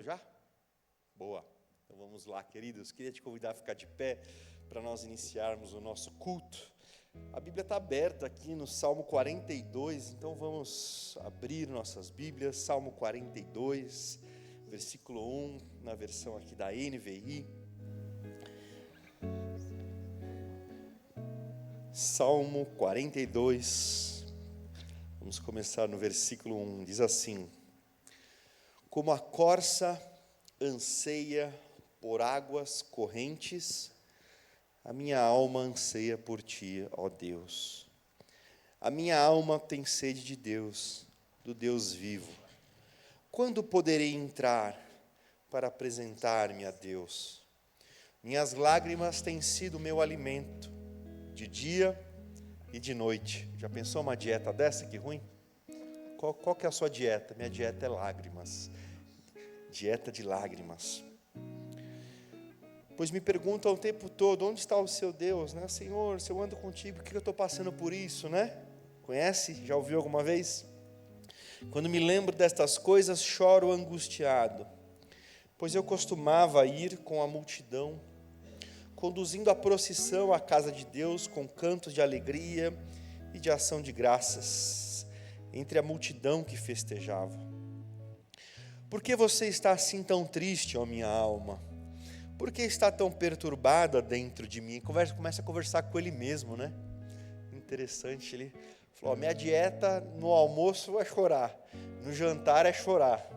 já? Boa. Então vamos lá, queridos. Queria te convidar a ficar de pé para nós iniciarmos o nosso culto. A Bíblia está aberta aqui no Salmo 42, então vamos abrir nossas Bíblias. Salmo 42, versículo 1, na versão aqui da NVI. Salmo 42, vamos começar no versículo 1, diz assim: Como a corça anseia por águas correntes, a minha alma anseia por ti, ó Deus. A minha alma tem sede de Deus, do Deus vivo. Quando poderei entrar para apresentar-me a Deus? Minhas lágrimas têm sido meu alimento, de dia e de noite. Já pensou uma dieta dessa, que ruim? Qual que é a sua dieta? Minha dieta é lágrimas. Dieta de lágrimas. Pois me perguntam o tempo todo, onde está o seu Deus, né? Senhor, se eu ando contigo, por que eu estou passando por isso, né? Conhece? Já ouviu alguma vez? Quando me lembro destas coisas, choro angustiado, pois eu costumava ir com a multidão, conduzindo a procissão à casa de Deus com cantos de alegria e de ação de graças, entre a multidão que festejava. Por que você está assim tão triste, ó minha alma? Por que está tão perturbada dentro de mim? Começa a conversar com ele mesmo, né? Interessante, ele falou, minha dieta no almoço é chorar, no jantar é chorar.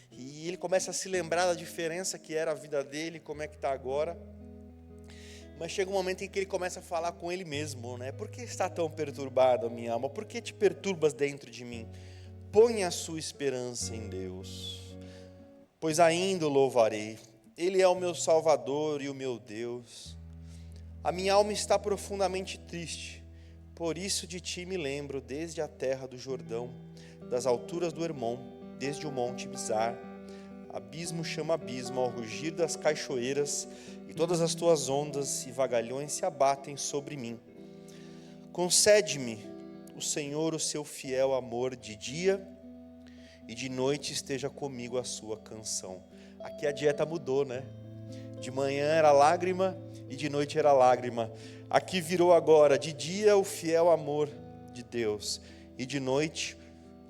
E ele começa a se lembrar da diferença que era a vida dele, como é que está agora. Mas chega um momento em que ele começa a falar com ele mesmo, né? Por que está tão perturbada, minha alma? Por que te perturbas dentro de mim? Põe a sua esperança em Deus, pois ainda o louvarei. Ele é o meu Salvador e o meu Deus. A minha alma está profundamente triste, por isso de ti me lembro, desde a terra do Jordão, das alturas do Hermon, desde o monte Mizar. Abismo chama abismo ao rugir das cachoeiras, e todas as tuas ondas e vagalhões se abatem sobre mim. Concede-me, o Senhor, o seu fiel amor de dia, e de noite esteja comigo a sua canção. Aqui a dieta mudou, né? De manhã era lágrima e de noite era lágrima. Aqui virou agora, de dia o fiel amor de Deus e de noite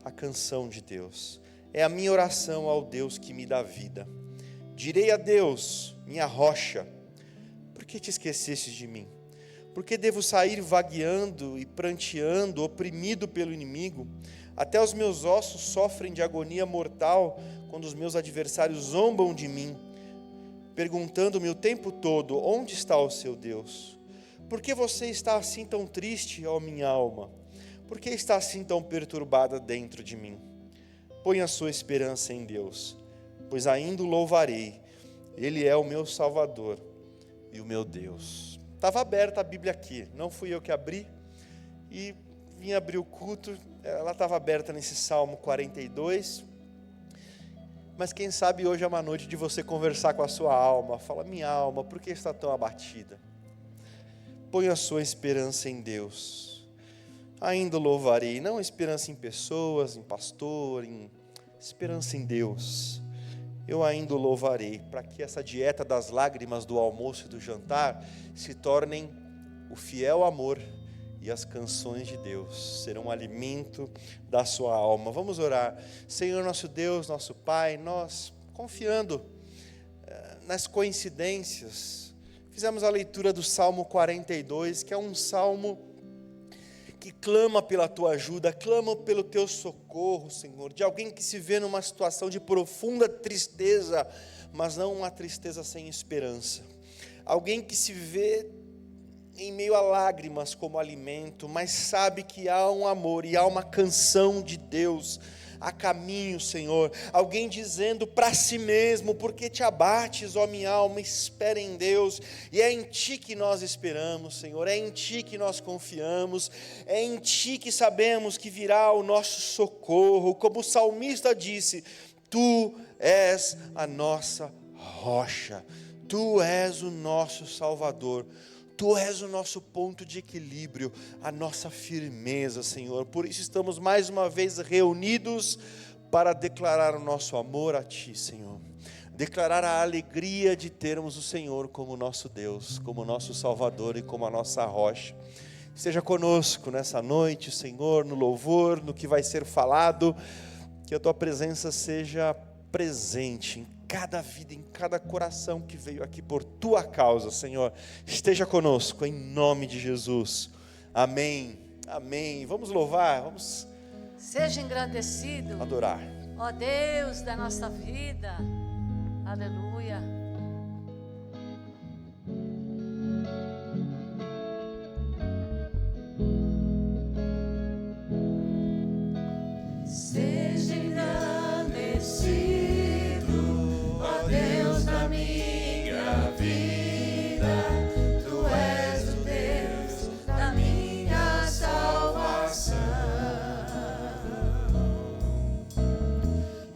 a canção de Deus. É a minha oração ao Deus que me dá vida. Direi a Deus, minha rocha, por que te esquecestes de mim? Por que devo sair vagueando e pranteando, oprimido pelo inimigo? Até os meus ossos sofrem de agonia mortal, quando os meus adversários zombam de mim, perguntando-me o tempo todo, onde está o seu Deus? Por que você está assim tão triste, ó minha alma? Por que está assim tão perturbada dentro de mim? Põe a sua esperança em Deus, pois ainda o louvarei. Ele é o meu Salvador e o meu Deus. Estava aberta a Bíblia aqui, não fui eu que abri, e vim abrir o culto, ela estava aberta nesse Salmo 42, mas quem sabe hoje é uma noite de você conversar com a sua alma, fala, minha alma, por que está tão abatida? Põe a sua esperança em Deus, ainda louvarei, não esperança em pessoas, em pastor, esperança em Deus, eu ainda louvarei, para que essa dieta das lágrimas do almoço e do jantar se tornem o fiel amor e as canções de Deus serão um alimento da sua alma. Vamos orar. Senhor nosso Deus, nosso Pai, nós confiando nas coincidências, fizemos a leitura do Salmo 42, que é um salmo que clama pela tua ajuda, clama pelo teu socorro, Senhor, de alguém que se vê numa situação de profunda tristeza, mas não uma tristeza sem esperança. Alguém que se vê em meio a lágrimas como alimento, mas sabe que há um amor e há uma canção de Deus a caminho, Senhor. Alguém dizendo para si mesmo, por que te abates, ó minha alma, espera em Deus. E é em ti que nós esperamos, Senhor, é em ti que nós confiamos, é em ti que sabemos que virá o nosso socorro. Como o salmista disse, tu és a nossa rocha, tu és o nosso Salvador. Tu és o nosso ponto de equilíbrio, a nossa firmeza, Senhor. Por isso estamos mais uma vez reunidos para declarar o nosso amor a Ti, Senhor. Declarar a alegria de termos o Senhor como nosso Deus, como nosso Salvador e como a nossa rocha. Esteja conosco nessa noite, Senhor, no louvor, no que vai ser falado, que a Tua presença seja presente em cada vida, em cada coração que veio aqui por Tua causa, Senhor. Esteja conosco, em nome de Jesus. Amém, amém. Vamos louvar, vamos... Seja engrandecido, adorar. ó Deus da nossa vida. Aleluia. Seja engrandecido, ó Deus da minha vida. Tu és o Deus da minha salvação.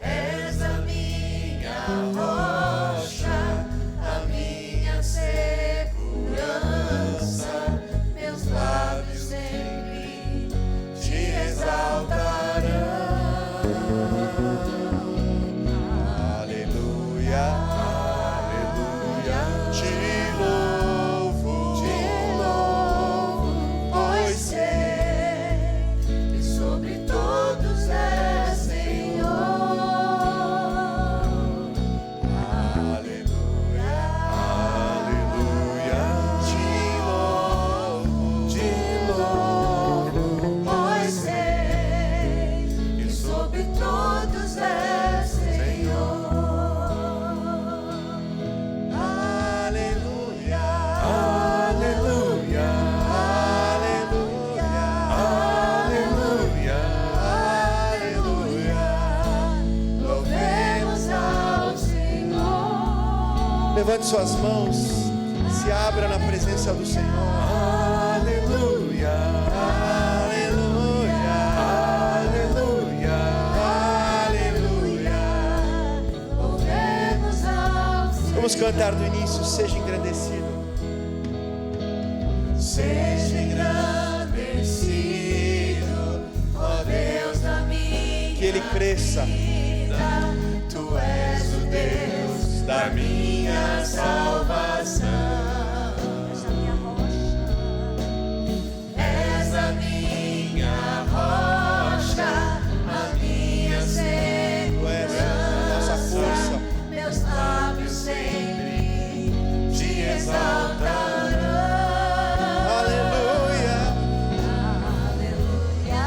És a minha rocha, a minha segurança. Meus lábios sempre te exaltarão. Aleluia, aleluia, te louvo, Pois sei que sobre todos é Senhor. aleluia, aleluia, te louvo, Pois sei que sobre todos é Senhor. aleluia, aleluia, aleluia, aleluia, aleluia. Louvemos ao Senhor. Levante suas mãos, se abra na presença do Senhor. Aleluia, aleluia, aleluia, aleluia. Louvemos ao Senhor. Vamos cantar do início, seja engrandecido. Seja engrandecido, ó Deus da minha Que Ele cresça. vida. Tu és o Deus da minha salvação. És a minha rocha, a minha Tu és nossa segurança. força. Meus lábios sempre te exaltarão. Aleluia, Aleluia.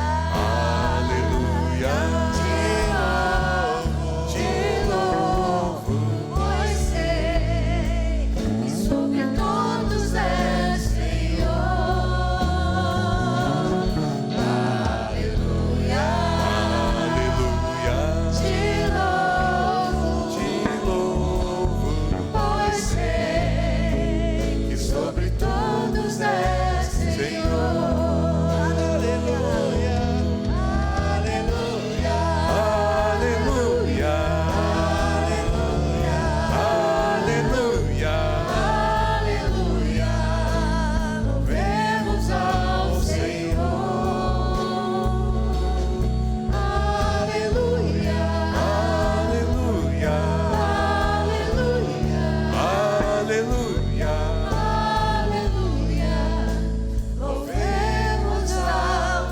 aleluia, Te louvo, pois sei que sobre todos é Senhor. Aleluia. aleluia, Te louvo, pois sei que sobre todos é Senhor. aleluia, aleluia, aleluia, aleluia, Aleluia, louvemos ao Senhor. Aleluia, aleluia, aleluia, aleluia. aleluia, louvemos ao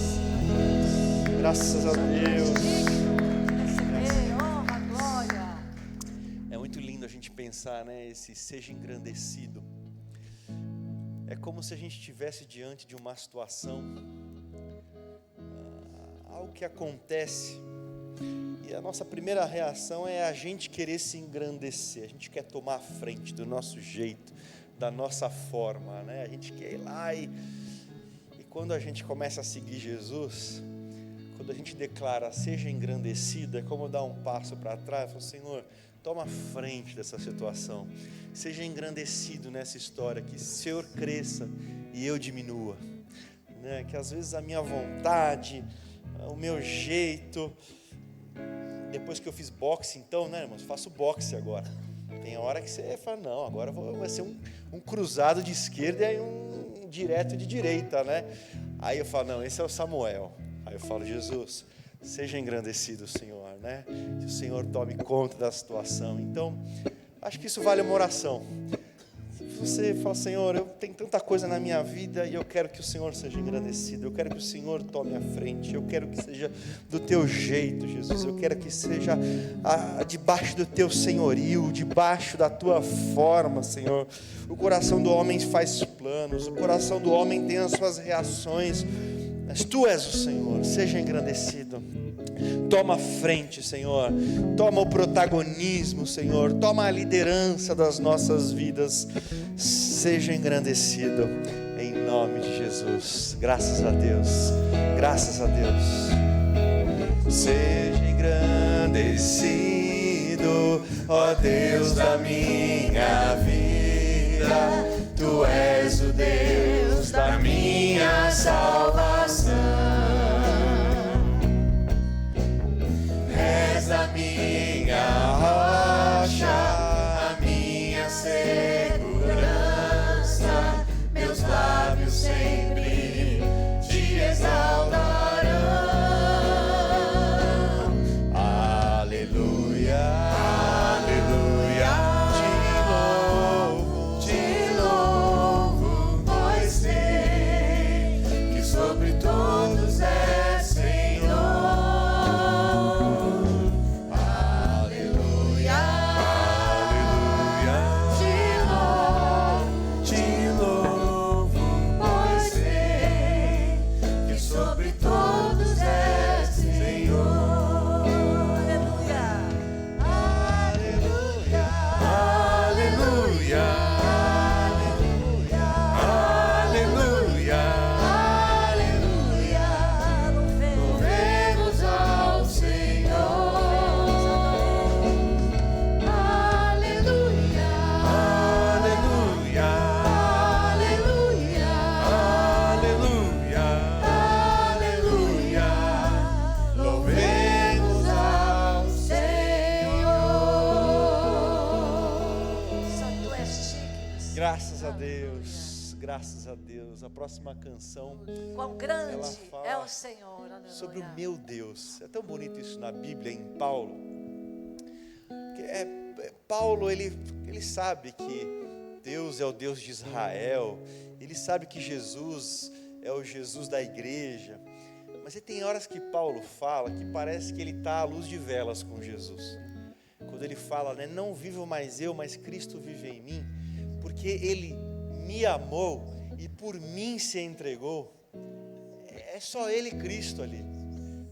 Senhor. Graças a Deus. Receber honra, glória. É muito lindo a gente pensar, né? Esse seja engrandecido. É como se a gente estivesse diante de uma situação, algo que acontece, e a nossa primeira reação é a gente querer se engrandecer. A gente quer tomar a frente do nosso jeito, da nossa forma, né? A gente quer ir lá e quando a gente começa a seguir Jesus, quando a gente declara seja engrandecido, é como dar um passo para trás e falar: Senhor, toma a frente dessa situação, seja engrandecido nessa história, que o Senhor cresça e eu diminua, né? Que às vezes a minha vontade, o meu jeito, depois que eu fiz boxe, então, né, irmãos, faço boxe agora. Tem hora que você fala: não, agora vai ser um cruzado de esquerda e um direto de direita, né? Aí eu falo, não, esse é o Samuel. Aí eu falo, Jesus, seja engrandecido, Senhor, né? Que o Senhor tome conta da situação. Então, acho que isso vale uma oração. Você fala, Senhor, eu tenho tanta coisa na minha vida e eu quero que o Senhor seja engrandecido, eu quero que o Senhor tome a frente, eu quero que seja do teu jeito, Jesus, eu quero que seja debaixo do teu senhorio, debaixo da tua forma, Senhor. O coração do homem faz planos, o coração do homem tem as suas reações, mas tu és o Senhor, seja engrandecido. Toma a frente, Senhor, toma o protagonismo, Senhor, toma a liderança das nossas vidas, seja engrandecido, em nome de Jesus, graças a Deus, seja engrandecido, ó Deus da minha vida, tu és o Deus da minha salvação. És a minha rocha, a minha segurança, meus lábios sempre te exaltarão. Aleluia, aleluia, te louvo, pois sei que sobre todos és Senhor. Graças a Deus. A próxima canção, quão grande é o Senhor, aleluia, sobre o meu Deus. É tão bonito isso na Bíblia, em Paulo. Paulo, ele sabe que Deus é o Deus de Israel, ele sabe que Jesus é o Jesus da igreja, mas tem horas que Paulo fala que parece que ele está à luz de velas com Jesus. Quando ele fala, né, não vivo mais eu, mas Cristo vive em mim, porque ele me amou e por mim se entregou. É só ele, Cristo, ali.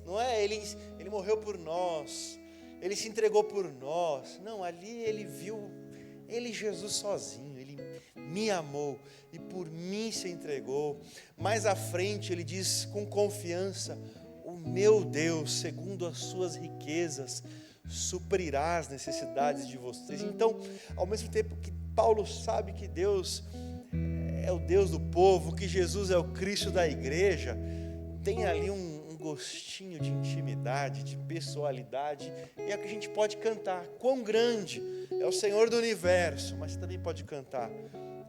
Não é ele morreu por nós, ele se entregou por nós. Não, ali ele viu ele, Jesus, sozinho. Ele me amou e por mim se entregou. Mais à frente ele diz com confiança: o meu Deus, segundo as suas riquezas, suprirá as necessidades de vocês. Então, ao mesmo tempo que Paulo sabe que Deus é o Deus do povo, que Jesus é o Cristo da igreja, tem ali um gostinho de intimidade, de pessoalidade, e é o que a gente pode cantar. Quão grande é o Senhor do universo, mas também pode cantar: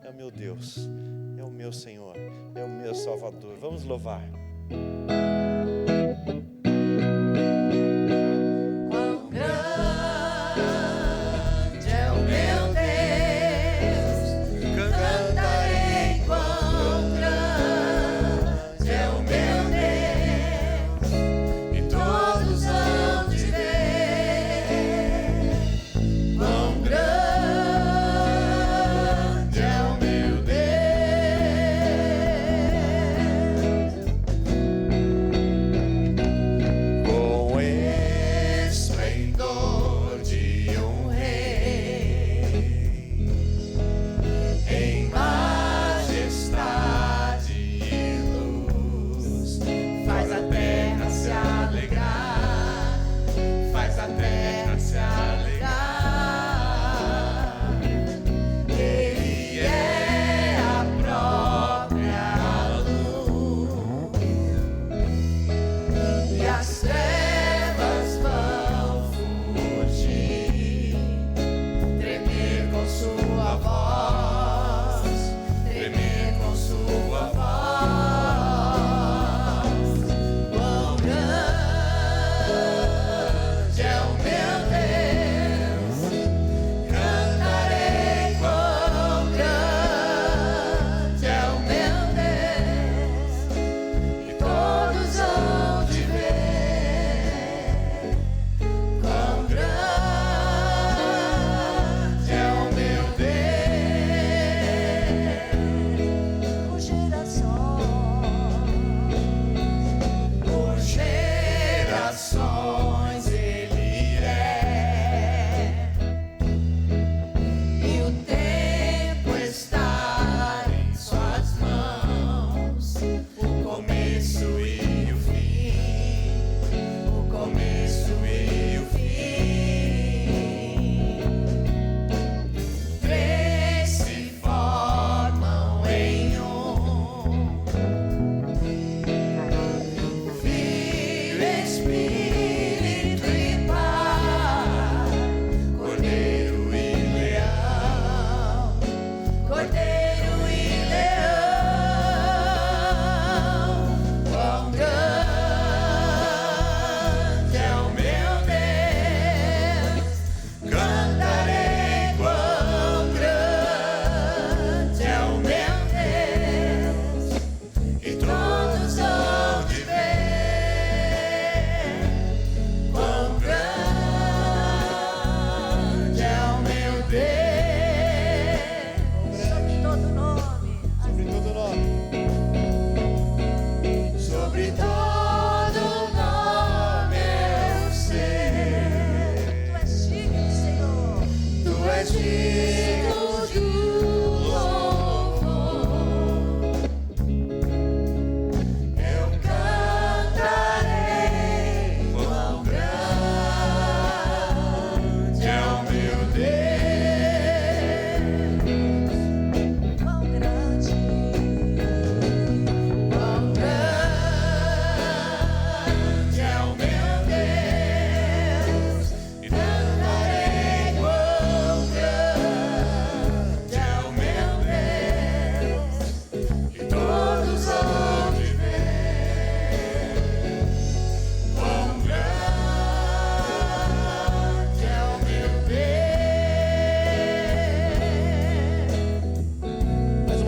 é o meu Deus, é o meu Senhor, é o meu Salvador. Vamos louvar.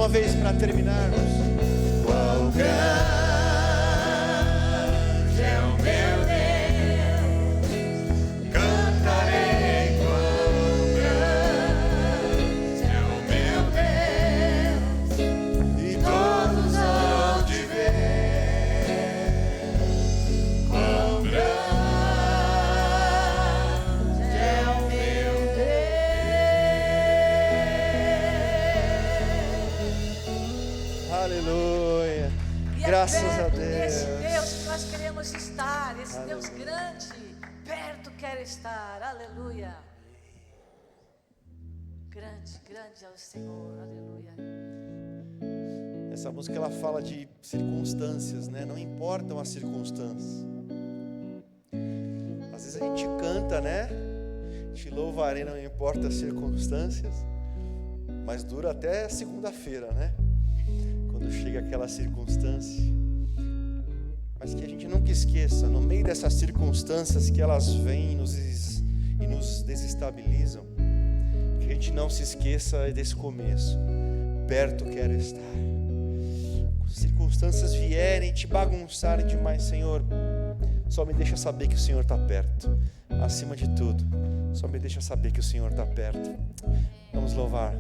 Vez para terminarmos. Quão grande é o meu Deus, cantarei quão grande é o meu Deus, e todos hão de ver quão grande é o meu Deus. Aleluia. Graças a Deus. Esse Deus que nós queremos estar, esse Aleluia. Deus grande, perto quer estar. Aleluia. Grande, grande é o Senhor. Aleluia. Essa música ela fala de circunstâncias, né? Não importam as circunstâncias. Às vezes a gente canta, né? Te louvarei, não importa as circunstâncias, mas dura até segunda-feira, né? Quando chega aquela circunstância. Mas que a gente nunca esqueça, no meio dessas circunstâncias que elas vêm e nos desestabilizam, que a gente não se esqueça desse começo. Perto quero estar. Quando as circunstâncias vierem e te bagunçarem demais, Senhor, só me deixa saber que o Senhor está perto. Acima de tudo, só me deixa saber que o Senhor está perto. Vamos louvar.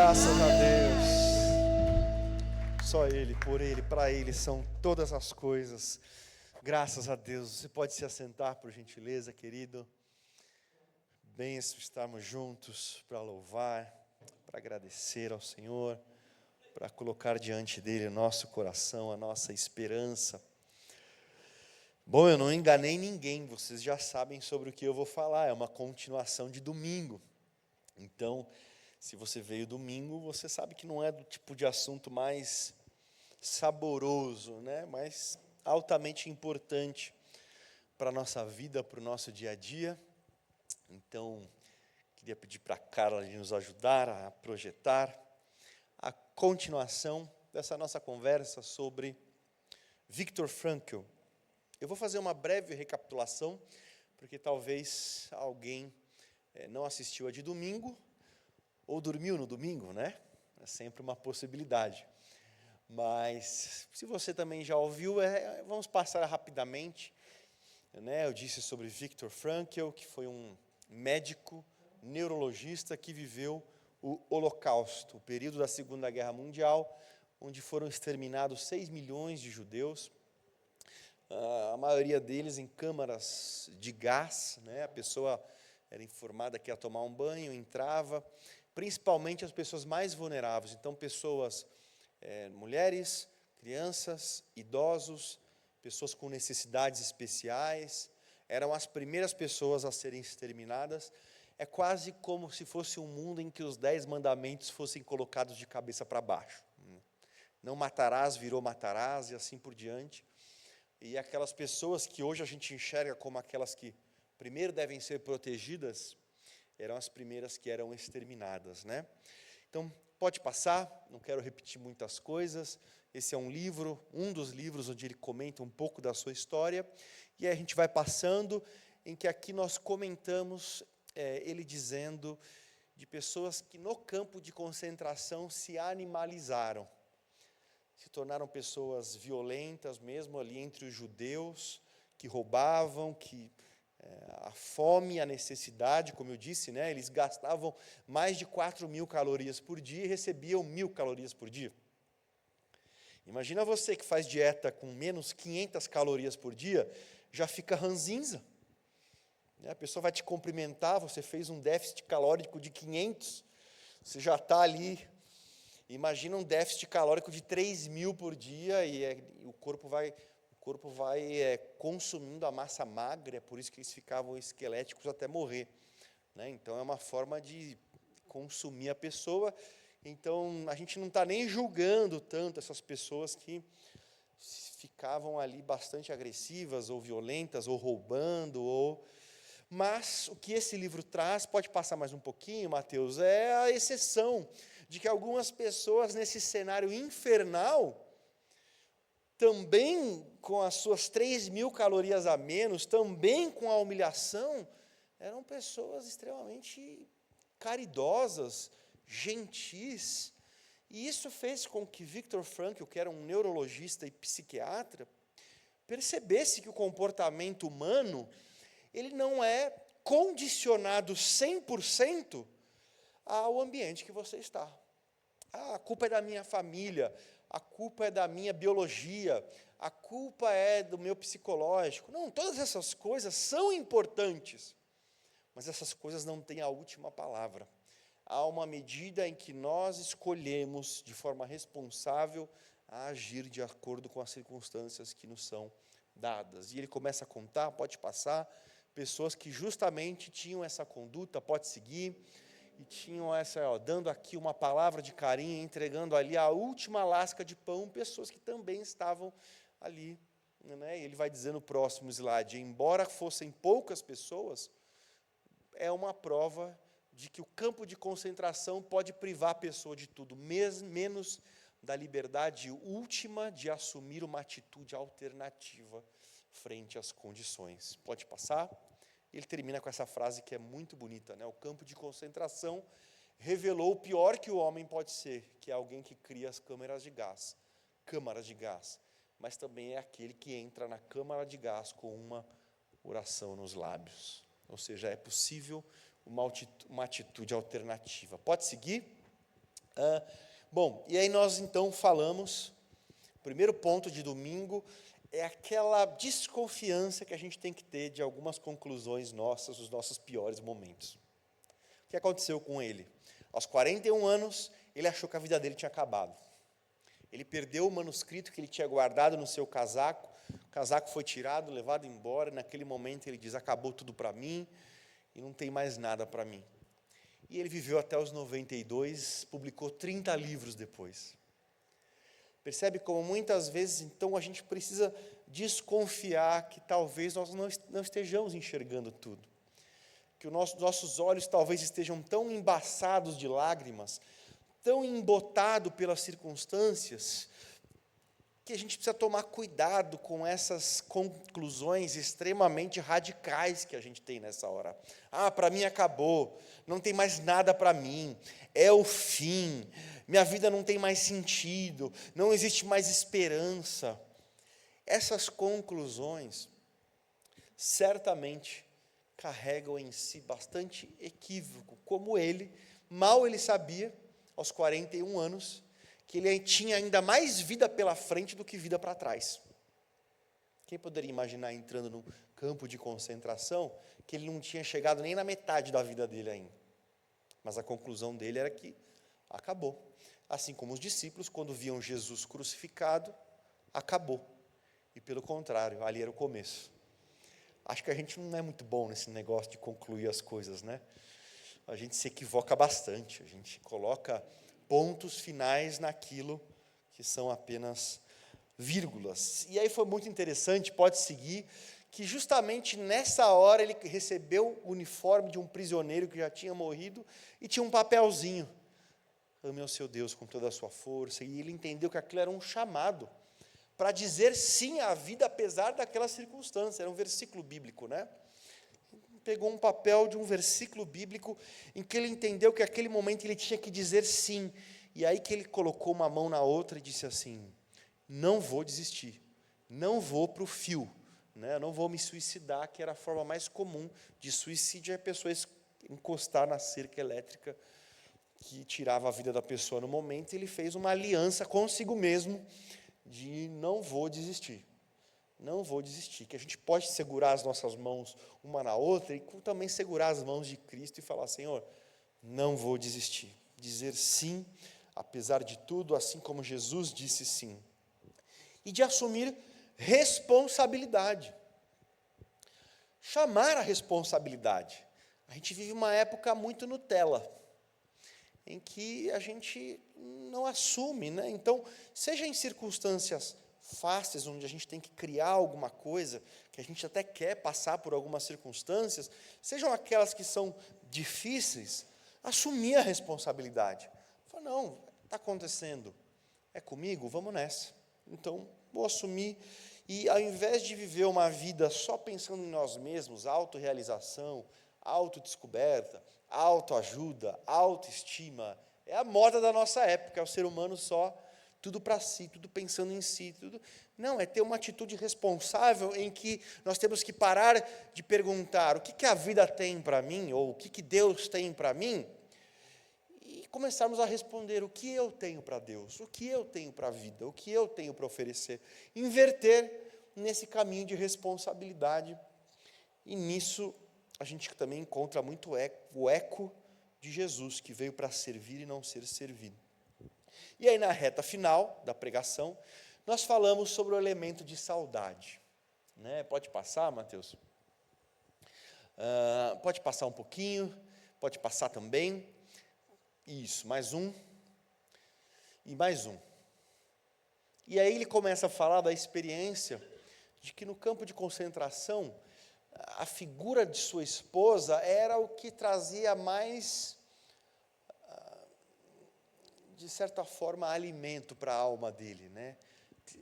Graças a Deus. Só Ele, por Ele, para Ele são todas as coisas. Graças a Deus. Você pode se assentar, por gentileza, querido. Benção estarmos juntos para louvar, para agradecer ao Senhor, para colocar diante dEle o nosso coração, a nossa esperança. Bom, eu não enganei ninguém, vocês já sabem sobre o que eu vou falar, é uma continuação de domingo. Então, se você veio domingo, você sabe que não é do tipo de assunto mais saboroso, né? Mas altamente importante para a nossa vida, para o nosso dia a dia. Então, queria pedir para a Carla de nos ajudar a projetar a continuação dessa nossa conversa sobre Viktor Frankl. Eu vou fazer uma breve recapitulação, porque talvez alguém não assistiu a de domingo, ou dormiu no domingo, né? É sempre uma possibilidade. Mas, se você também já ouviu, vamos passar rapidamente. Né? Eu disse sobre Viktor Frankl, que foi um médico, neurologista, que viveu o Holocausto, o período da Segunda Guerra Mundial, onde foram exterminados 6 milhões de judeus, a maioria deles em câmaras de gás, né? A pessoa era informada que ia tomar um banho, entrava, principalmente as pessoas mais vulneráveis, então pessoas, mulheres, crianças, idosos, pessoas com necessidades especiais, eram as primeiras pessoas a serem exterminadas. É quase como se fosse um mundo em que os 10 mandamentos fossem colocados de cabeça para baixo. Não matarás virou matarás e assim por diante. E aquelas pessoas que hoje a gente enxerga como aquelas que primeiro devem ser protegidas, eram as primeiras que eram exterminadas, né? Então, pode passar, não quero repetir muitas coisas. Esse é um livro, um dos livros onde ele comenta um pouco da sua história, e aí a gente vai passando, em que aqui nós comentamos ele dizendo de pessoas que no campo de concentração se animalizaram, se tornaram pessoas violentas mesmo ali entre os judeus, que roubavam, que a fome e a necessidade, como eu disse, né, eles gastavam mais de 4.000 calorias por dia e recebiam 1.000 calorias por dia. Imagina você que faz dieta com menos 500 calorias por dia, já fica ranzinza. A pessoa vai te cumprimentar, você fez um déficit calórico de 500, você já está ali. Imagina um déficit calórico de 3.000 por dia e o corpo vai consumindo a massa magra, é por isso que eles ficavam esqueléticos até morrer, né? Então, é uma forma de consumir a pessoa. Então, a gente não está nem julgando tanto essas pessoas que ficavam ali bastante agressivas, ou violentas, ou roubando, Mas o que esse livro traz, pode passar mais um pouquinho, Mateus, é a exceção de que algumas pessoas nesse cenário infernal, também com as suas 3.000 calorias a menos, também com a humilhação, eram pessoas extremamente caridosas, gentis. E isso fez com que Viktor Frankl, que era um neurologista e psiquiatra, percebesse que o comportamento humano, ele não é condicionado 100% ao ambiente que você está. A culpa é da minha família, a culpa é da minha biologia, a culpa é do meu psicológico. Não, todas essas coisas são importantes, mas essas coisas não têm a última palavra. Há uma medida em que nós escolhemos, de forma responsável, a agir de acordo com as circunstâncias que nos são dadas. E ele começa a contar, pode passar, pessoas que justamente tinham essa conduta, pode seguir, e tinham dando aqui uma palavra de carinho, entregando ali a última lasca de pão, pessoas que também estavam ali, né? E ele vai dizer no próximo slide, embora fossem poucas pessoas, é uma prova de que o campo de concentração pode privar a pessoa de tudo, menos da liberdade última de assumir uma atitude alternativa frente às condições. Pode passar? Ele termina com essa frase que é muito bonita, né? O campo de concentração revelou o pior que o homem pode ser, que é alguém que cria as câmaras de gás, mas também é aquele que entra na câmara de gás com uma oração nos lábios. Ou seja, é possível uma atitude alternativa. Pode seguir? Bom, e aí nós então falamos, o primeiro ponto de domingo é aquela desconfiança que a gente tem que ter de algumas conclusões nossas, dos nossos piores momentos. O que aconteceu com ele? Aos 41 anos, ele achou que a vida dele tinha acabado. Ele perdeu o manuscrito que ele tinha guardado no seu casaco, o casaco foi tirado, levado embora, naquele momento ele diz, acabou tudo para mim, e não tem mais nada para mim. E ele viveu até os 92, publicou 30 livros depois. Percebe como muitas vezes, então, a gente precisa desconfiar que talvez nós não estejamos enxergando tudo. Que os nossos olhos talvez estejam tão embaçados de lágrimas, tão embotados pelas circunstâncias, que a gente precisa tomar cuidado com essas conclusões extremamente radicais que a gente tem nessa hora. Para mim acabou, não tem mais nada para mim, é o fim, minha vida não tem mais sentido, não existe mais esperança. Essas conclusões certamente carregam em si bastante equívoco, como mal ele sabia, aos 41 anos, que ele tinha ainda mais vida pela frente do que vida para trás. Quem poderia imaginar entrando num campo de concentração que ele não tinha chegado nem na metade da vida dele ainda? Mas a conclusão dele era que acabou. Assim como os discípulos, quando viam Jesus crucificado, acabou. E pelo contrário, ali era o começo. Acho que a gente não é muito bom nesse negócio de concluir as coisas, né? A gente se equivoca bastante, a gente coloca pontos finais naquilo que são apenas vírgulas. E aí foi muito interessante, pode seguir, que justamente nessa hora ele recebeu o uniforme de um prisioneiro que já tinha morrido e tinha um papelzinho. Ame ao seu Deus com toda a sua força. E ele entendeu que aquilo era um chamado para dizer sim à vida apesar daquela circunstância. Era um versículo bíblico, né? Pegou um papel de um versículo bíblico em que ele entendeu que naquele momento ele tinha que dizer sim. E aí que ele colocou uma mão na outra e disse assim, não vou desistir, não vou para o fio, né? Não vou me suicidar, que era a forma mais comum de suicídio, é a pessoa encostar na cerca elétrica que tirava a vida da pessoa no momento. Ele fez uma aliança consigo mesmo de não vou desistir. Não vou desistir, que a gente pode segurar as nossas mãos uma na outra e também segurar as mãos de Cristo e falar, Senhor, não vou desistir. Dizer sim, apesar de tudo, assim como Jesus disse sim. E de assumir responsabilidade. Chamar a responsabilidade. A gente vive uma época muito Nutella, em que a gente não assume, né? Então, seja em circunstâncias fáceis, onde a gente tem que criar alguma coisa, que a gente até quer passar por algumas circunstâncias, sejam aquelas que são difíceis, assumir a responsabilidade. Falar, não, está acontecendo, é comigo, vamos nessa. Então, vou assumir, e ao invés de viver uma vida só pensando em nós mesmos, autorrealização, autodescoberta, autoajuda, autoestima, é a moda da nossa época, é o ser humano só tudo para si, tudo pensando em si, tudo. Não, é ter uma atitude responsável em que nós temos que parar de perguntar o que a vida tem para mim, ou o que Deus tem para mim, e começarmos a responder o que eu tenho para Deus, o que eu tenho para a vida, o que eu tenho para oferecer. Inverter nesse caminho de responsabilidade, e nisso a gente também encontra muito o eco de Jesus, que veio para servir e não ser servido. E aí, na reta final da pregação, nós falamos sobre o elemento de saudade. Né? Pode passar, Mateus? Pode passar um pouquinho, pode passar também. Isso, mais um. E mais um. E aí ele começa a falar da experiência de que no campo de concentração, a figura de sua esposa era o que trazia mais, de certa forma, alimento para a alma dele, né?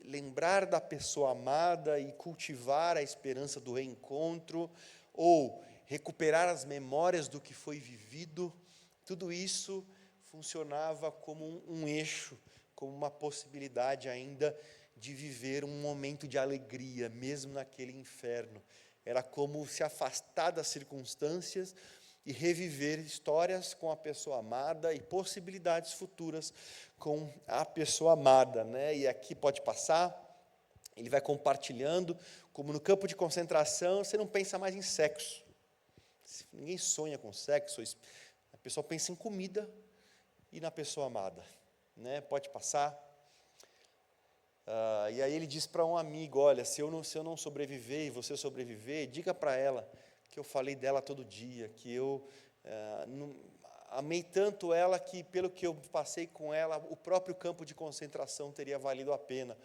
Lembrar da pessoa amada e cultivar a esperança do reencontro, ou recuperar as memórias do que foi vivido, tudo isso funcionava como um eixo, como uma possibilidade ainda de viver um momento de alegria, mesmo naquele inferno. Era como se afastar das circunstâncias e reviver histórias com a pessoa amada e possibilidades futuras com a pessoa amada, né? E aqui pode passar, ele vai compartilhando, como no campo de concentração, você não pensa mais em sexo. Ninguém sonha com sexo, a pessoa pensa em comida e na pessoa amada, né? Pode passar. E aí ele diz para um amigo, olha, se eu não sobreviver e você sobreviver, diga para ela que eu falei dela todo dia, que eu amei tanto ela que, pelo que eu passei com ela, o próprio campo de concentração teria valido a pena.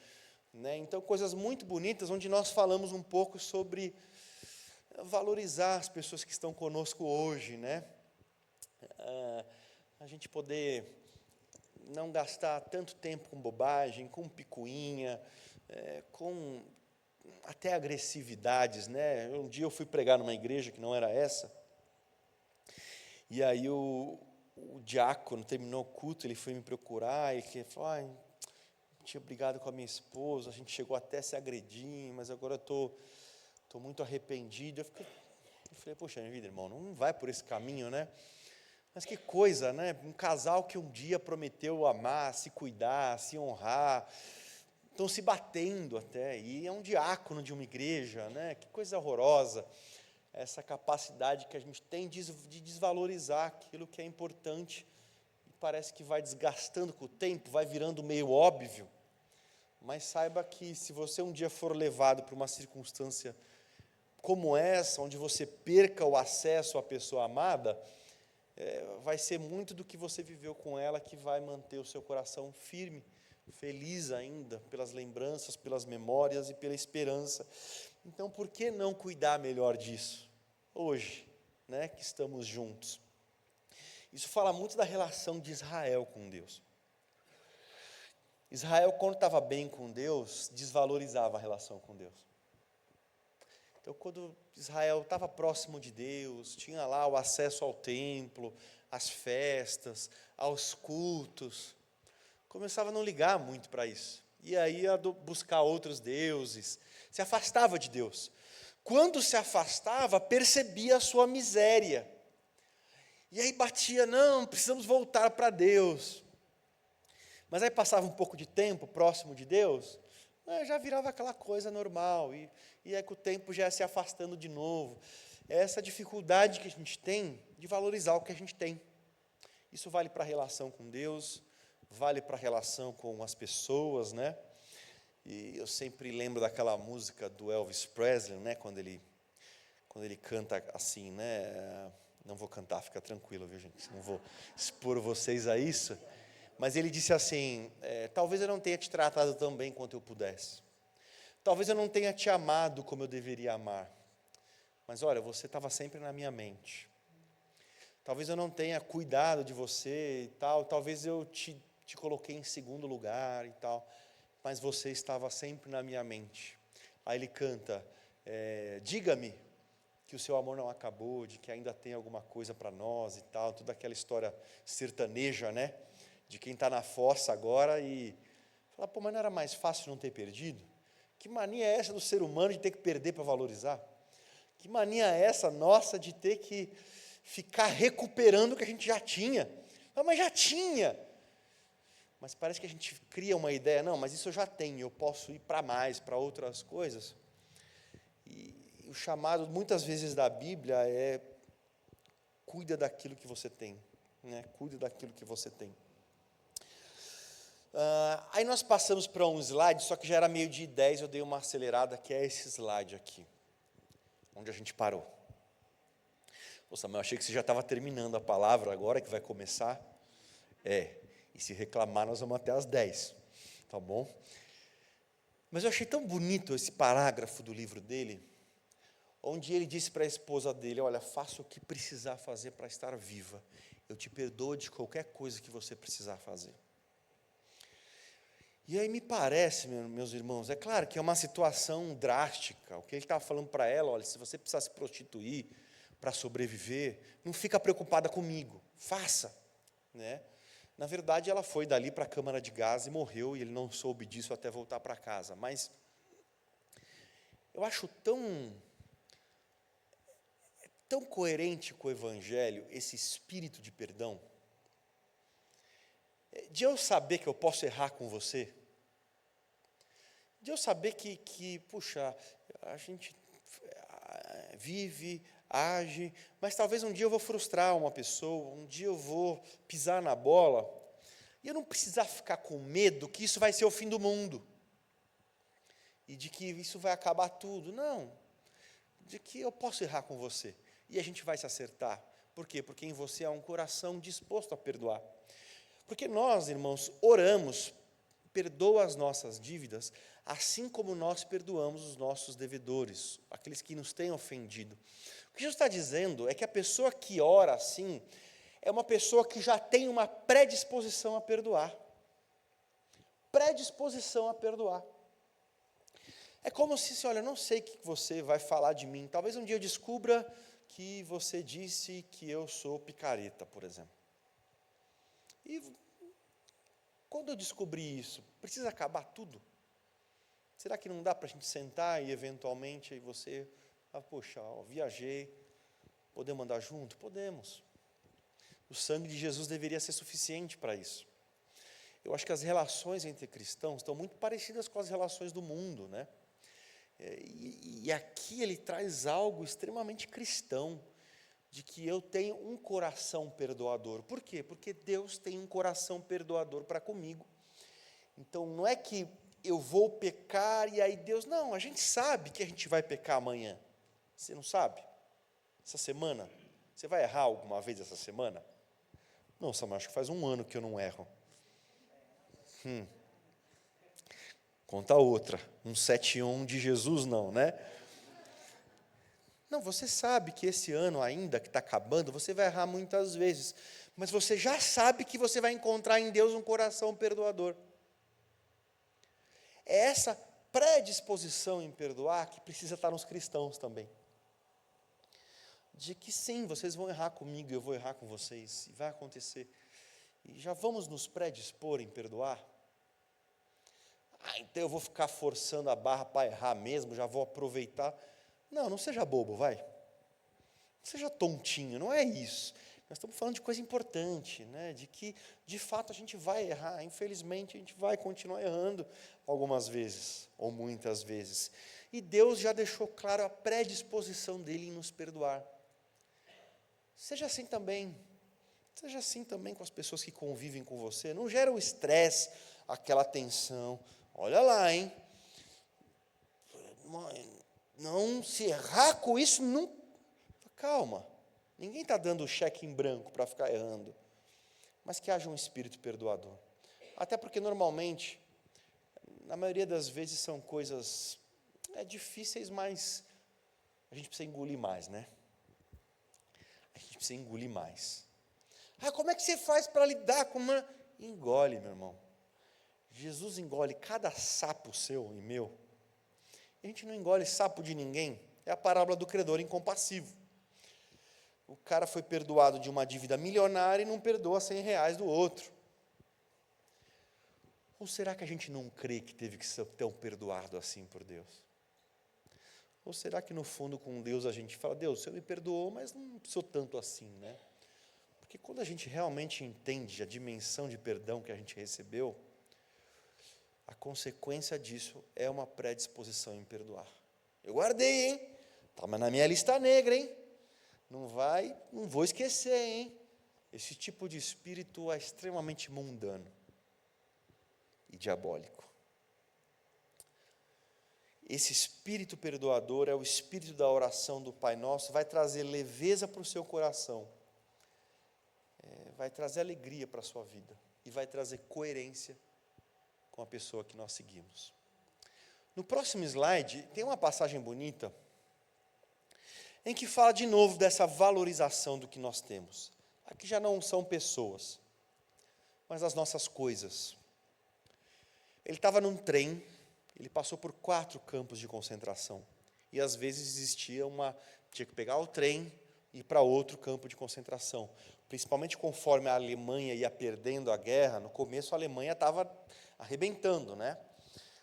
Né? Então, coisas muito bonitas, onde nós falamos um pouco sobre valorizar as pessoas que estão conosco hoje, né? A gente poder não gastar tanto tempo com bobagem, com picuinha, com até agressividades, né? Um dia eu fui pregar numa igreja que não era essa, e aí o diácono terminou o culto, ele foi me procurar, e ele falou, tinha brigado com a minha esposa, a gente chegou até a se agredir, mas agora eu estou muito arrependido. Eu falei, poxa vida, irmão, não vai por esse caminho, né? Mas que coisa, né? Um casal que um dia prometeu amar, se cuidar, se honrar, estão se batendo até, e é um diácono de uma igreja, né? Que coisa horrorosa, essa capacidade que a gente tem de desvalorizar aquilo que é importante, e parece que vai desgastando com o tempo, vai virando meio óbvio, mas saiba que se você um dia for levado para uma circunstância como essa, onde você perca o acesso à pessoa amada, vai ser muito do que você viveu com ela que vai manter o seu coração firme, feliz ainda, pelas lembranças, pelas memórias e pela esperança. Então, por que não cuidar melhor disso, hoje, né, que estamos juntos? Isso fala muito da relação de Israel com Deus. Israel, quando estava bem com Deus, desvalorizava a relação com Deus. Então, quando Israel estava próximo de Deus, tinha lá o acesso ao templo, às festas, aos cultos, começava a não ligar muito para isso. E aí ia buscar outros deuses, se afastava de Deus. Quando se afastava, percebia a sua miséria. E aí batia, não, precisamos voltar para Deus. Mas aí passava um pouco de tempo próximo de Deus, já virava aquela coisa normal, e aí com o tempo já ia se afastando de novo. É essa dificuldade que a gente tem de valorizar o que a gente tem. Isso vale para a relação com Deus, vale para a relação com as pessoas, né? E eu sempre lembro daquela música do Elvis Presley, né? Quando ele canta assim, né? Não vou cantar, fica tranquilo, viu, gente? Não vou expor vocês a isso. Mas ele disse assim, talvez eu não tenha te tratado tão bem quanto eu pudesse. Talvez eu não tenha te amado como eu deveria amar. Mas olha, você estava sempre na minha mente. Talvez eu não tenha cuidado de você e tal. Talvez eu te coloquei em segundo lugar e tal. Mas você estava sempre na minha mente. Aí ele canta, diga-me que o seu amor não acabou, de que ainda tem alguma coisa para nós e tal. Toda aquela história sertaneja, né? De quem está na fossa agora e fala, pô, mas não era mais fácil não ter perdido? Que mania é essa do ser humano de ter que perder para valorizar? Que mania é essa nossa de ter que ficar recuperando o que a gente já tinha? Mas já tinha. Mas parece que a gente cria uma ideia, não, mas isso eu já tenho, eu posso ir para mais, para outras coisas. E o chamado, muitas vezes, da Bíblia é, cuida daquilo que você tem, né? Cuida daquilo que você tem. Aí nós passamos para um slide, só que já era 12:10, eu dei uma acelerada, que é esse slide aqui, onde a gente parou. Ô Samuel, achei que você já estava terminando a palavra, agora que vai começar. E se reclamar, nós vamos até às 10, tá bom? Mas eu achei tão bonito esse parágrafo do livro dele, onde ele disse para a esposa dele, olha, faça o que precisar fazer para estar viva, eu te perdoo de qualquer coisa que você precisar fazer. E aí me parece, meus irmãos, é claro que é uma situação drástica, o que ele estava falando para ela, olha, se você precisar se prostituir para sobreviver, não fica preocupada comigo, faça, né? Na verdade, ela foi dali para a câmara de gás e morreu, e ele não soube disso até voltar para casa, mas eu acho tão tão coerente com o Evangelho esse espírito de perdão? De eu saber que eu posso errar com você, de eu saber puxa, a gente vive, age, mas talvez um dia eu vou frustrar uma pessoa, um dia eu vou pisar na bola, e eu não precisar ficar com medo que isso vai ser o fim do mundo, e de que isso vai acabar tudo, não, de que eu posso errar com você, e a gente vai se acertar. Por quê? Porque em você há um coração disposto a perdoar. Porque nós, irmãos, oramos, perdoa as nossas dívidas, assim como nós perdoamos os nossos devedores, aqueles que nos têm ofendido. O que Jesus está dizendo é que a pessoa que ora assim, é uma pessoa que já tem uma predisposição a perdoar. Predisposição a perdoar. É como se, olha, eu não sei o que você vai falar de mim, talvez um dia eu descubra que você disse que eu sou picareta, por exemplo. E quando eu descobri isso, precisa acabar tudo? Será que não dá para a gente sentar e eventualmente aí você, poxa, viajei, podemos andar junto? Podemos. O sangue de Jesus deveria ser suficiente para isso. Eu acho que as relações entre cristãos estão muito parecidas com as relações do mundo, né? E aqui ele traz algo extremamente cristão, de que eu tenho um coração perdoador. Por quê? Porque Deus tem um coração perdoador para comigo. Então, não é que eu vou pecar e aí Deus... Não, a gente sabe que a gente vai pecar amanhã. Você não sabe? Essa semana? Você vai errar alguma vez essa semana? Não, Samuel, acho que faz 1 ano que eu não erro. Conta outra. 7-1 de Jesus não, né? Não, você sabe que esse ano ainda, que está acabando, você vai errar muitas vezes. Mas você já sabe que você vai encontrar em Deus um coração perdoador. É essa predisposição em perdoar que precisa estar nos cristãos também. De que sim, vocês vão errar comigo, eu vou errar com vocês, e vai acontecer. E já vamos nos predispor em perdoar? Então eu vou ficar forçando a barra para errar mesmo, já vou aproveitar. Não seja bobo, vai. Não seja tontinho, não é isso. Nós estamos falando de coisa importante, né? De que, de fato, a gente vai errar. Infelizmente, a gente vai continuar errando algumas vezes, ou muitas vezes. E Deus já deixou claro a predisposição dele em nos perdoar. Seja assim também. Seja assim também com as pessoas que convivem com você. Não gera o estresse, aquela tensão. Olha lá, hein? Não se errar com isso, não. Calma, ninguém está dando cheque em branco para ficar errando, mas que haja um espírito perdoador. Até porque, normalmente, na maioria das vezes são coisas difíceis, mas a gente precisa engolir mais, né? A gente precisa engolir mais. Como é que você faz para lidar com uma... Engole, meu irmão. Jesus engole cada sapo seu e meu. A gente não engole sapo de ninguém. É a parábola do credor incompassivo. O cara foi perdoado de uma dívida milionária e não perdoa R$100 do outro. Ou será que a gente não crê que teve que ser tão perdoado assim por Deus? Ou será que no fundo com Deus a gente fala, Deus, o Senhor me perdoou, mas não sou tanto assim, né? Porque quando a gente realmente entende a dimensão de perdão que a gente recebeu, a consequência disso é uma predisposição em perdoar. Eu guardei, hein? Tá, mas na minha lista negra, hein? Não vou esquecer, hein? Esse tipo de espírito é extremamente mundano e diabólico. Esse espírito perdoador é o espírito da oração do Pai Nosso, vai trazer leveza para o seu coração, vai trazer alegria para a sua vida e vai trazer coerência com a pessoa que nós seguimos. No próximo slide, tem uma passagem bonita, em que fala de novo dessa valorização do que nós temos. Aqui já não são pessoas, mas as nossas coisas. Ele estava num trem, ele passou por 4 campos de concentração, e às vezes tinha que pegar o trem e ir para outro campo de concentração. Principalmente conforme a Alemanha ia perdendo a guerra, no começo a Alemanha estava arrebentando, né?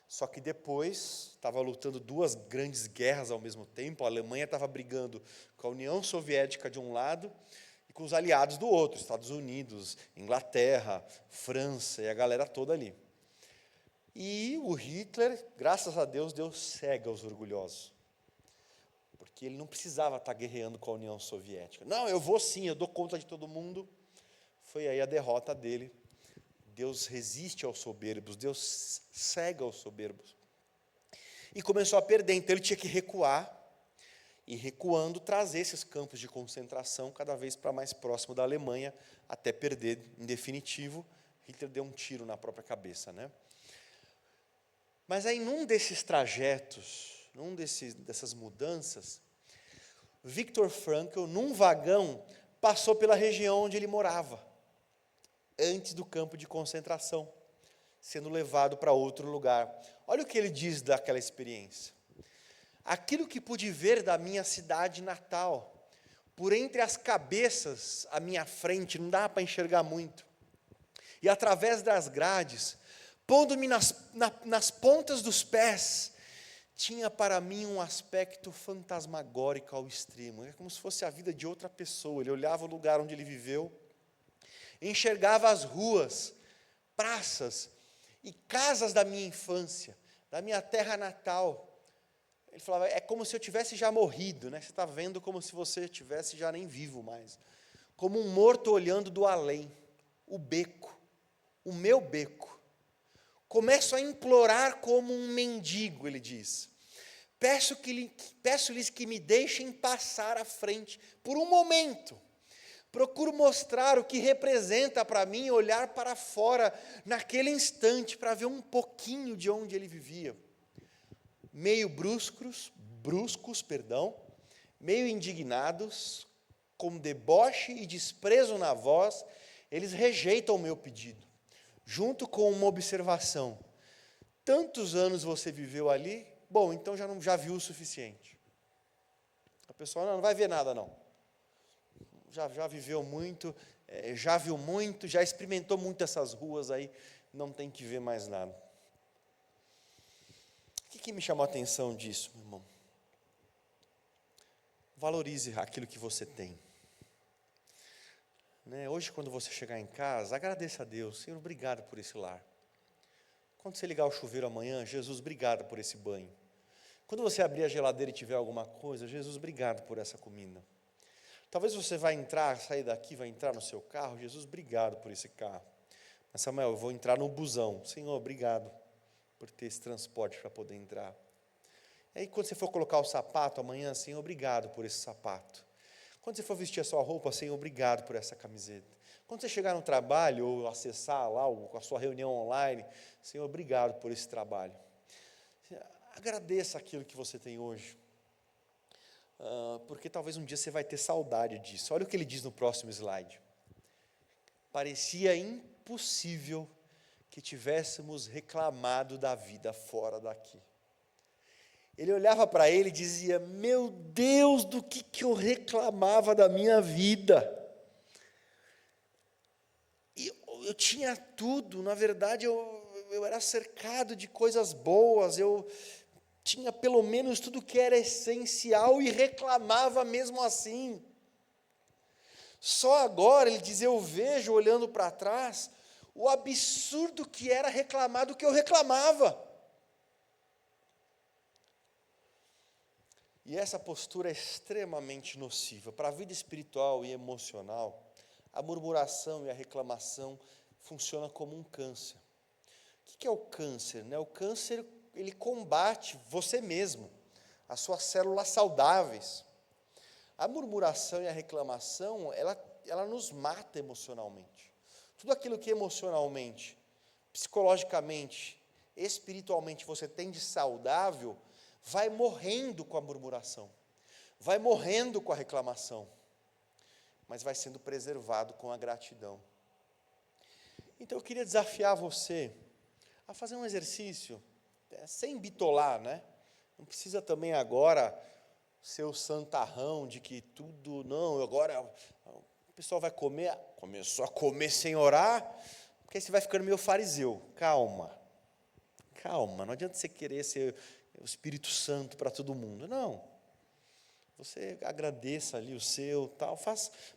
Só que depois estava lutando duas grandes guerras ao mesmo tempo. A Alemanha estava brigando com a União Soviética de um lado e com os aliados do outro, Estados Unidos, Inglaterra, França e a galera toda ali. E o Hitler, graças a Deus, deu cega aos orgulhosos. Porque ele não precisava estar guerreando com a União Soviética. Não, eu vou sim, eu dou conta de todo mundo. Foi aí a derrota dele. Deus resiste aos soberbos, Deus cega aos soberbos. E começou a perder, então ele tinha que recuar, e recuando, trazer esses campos de concentração cada vez para mais próximo da Alemanha, até perder em definitivo. Hitler deu um tiro na própria cabeça, né? Mas aí, num desses trajetos, dessas mudanças, Viktor Frankl, num vagão, passou pela região onde ele morava, antes do campo de concentração, sendo levado para outro lugar. Olha o que ele diz daquela experiência. Aquilo que pude ver da minha cidade natal, por entre as cabeças à minha frente, não dava para enxergar muito, e através das grades, pondo-me nas pontas dos pés, tinha para mim um aspecto fantasmagórico ao extremo. É como se fosse a vida de outra pessoa. Ele olhava o lugar onde ele viveu, enxergava as ruas, praças e casas da minha infância, da minha terra natal. Ele falava, é como se eu tivesse já morrido, né? Você está vendo como se você tivesse já nem vivo mais. Como um morto olhando do além. O beco, o meu beco. Começo a implorar como um mendigo, ele diz. Peço-lhes que me deixem passar à frente por um momento. Procuro mostrar o que representa para mim olhar para fora naquele instante para ver um pouquinho de onde ele vivia. Meio bruscos, meio indignados, com deboche e desprezo na voz, eles rejeitam o meu pedido, junto com uma observação. Tantos anos você viveu ali, bom, então já viu o suficiente. A pessoa não vai ver nada não. Já viveu muito, já viu muito, já experimentou muito essas ruas aí, não tem que ver mais nada. O que me chamou a atenção disso, meu irmão? Valorize aquilo que você tem. Hoje, quando você chegar em casa, agradeça a Deus. Senhor, obrigado por esse lar. Quando você ligar o chuveiro amanhã, Jesus, obrigado por esse banho. Quando você abrir a geladeira e tiver alguma coisa, Jesus, obrigado por essa comida. Talvez você vai sair daqui, vai entrar no seu carro, Jesus, obrigado por esse carro. Mas Samuel, eu vou entrar no busão. Senhor, obrigado por ter esse transporte para poder entrar. E aí, quando você for colocar o sapato amanhã, Senhor, obrigado por esse sapato. Quando você for vestir a sua roupa, Senhor, obrigado por essa camiseta. Quando você chegar no trabalho, ou acessar lá a sua reunião online, Senhor, obrigado por esse trabalho. Agradeça aquilo que você tem hoje. Porque talvez um dia você vai ter saudade disso. Olha o que ele diz no próximo slide. Parecia impossível que tivéssemos reclamado da vida fora daqui. Ele olhava para ele e dizia, meu Deus, do que eu reclamava da minha vida. E eu tinha tudo, na verdade eu era cercado de coisas boas, eu tinha pelo menos tudo que era essencial e reclamava mesmo assim. Só agora, ele diz, eu vejo olhando para trás, o absurdo que era reclamar do que eu reclamava. E essa postura é extremamente nociva. Para a vida espiritual e emocional, a murmuração e a reclamação funcionam como um câncer. O que é o câncer? O câncer, ele combate você mesmo, as suas células saudáveis. A murmuração e a reclamação, ela nos mata emocionalmente. Tudo aquilo que emocionalmente, psicologicamente, espiritualmente você tem de saudável, vai morrendo com a murmuração, vai morrendo com a reclamação, mas vai sendo preservado com a gratidão. Então eu queria desafiar você a fazer um exercício, sem bitolar, Não precisa também agora ser o santarrão de que tudo, não, agora o pessoal vai começou a comer sem orar, porque aí você vai ficando meio fariseu. Calma, calma, não adianta você querer ser o Espírito Santo para todo mundo, não. Você agradeça ali o seu, tal,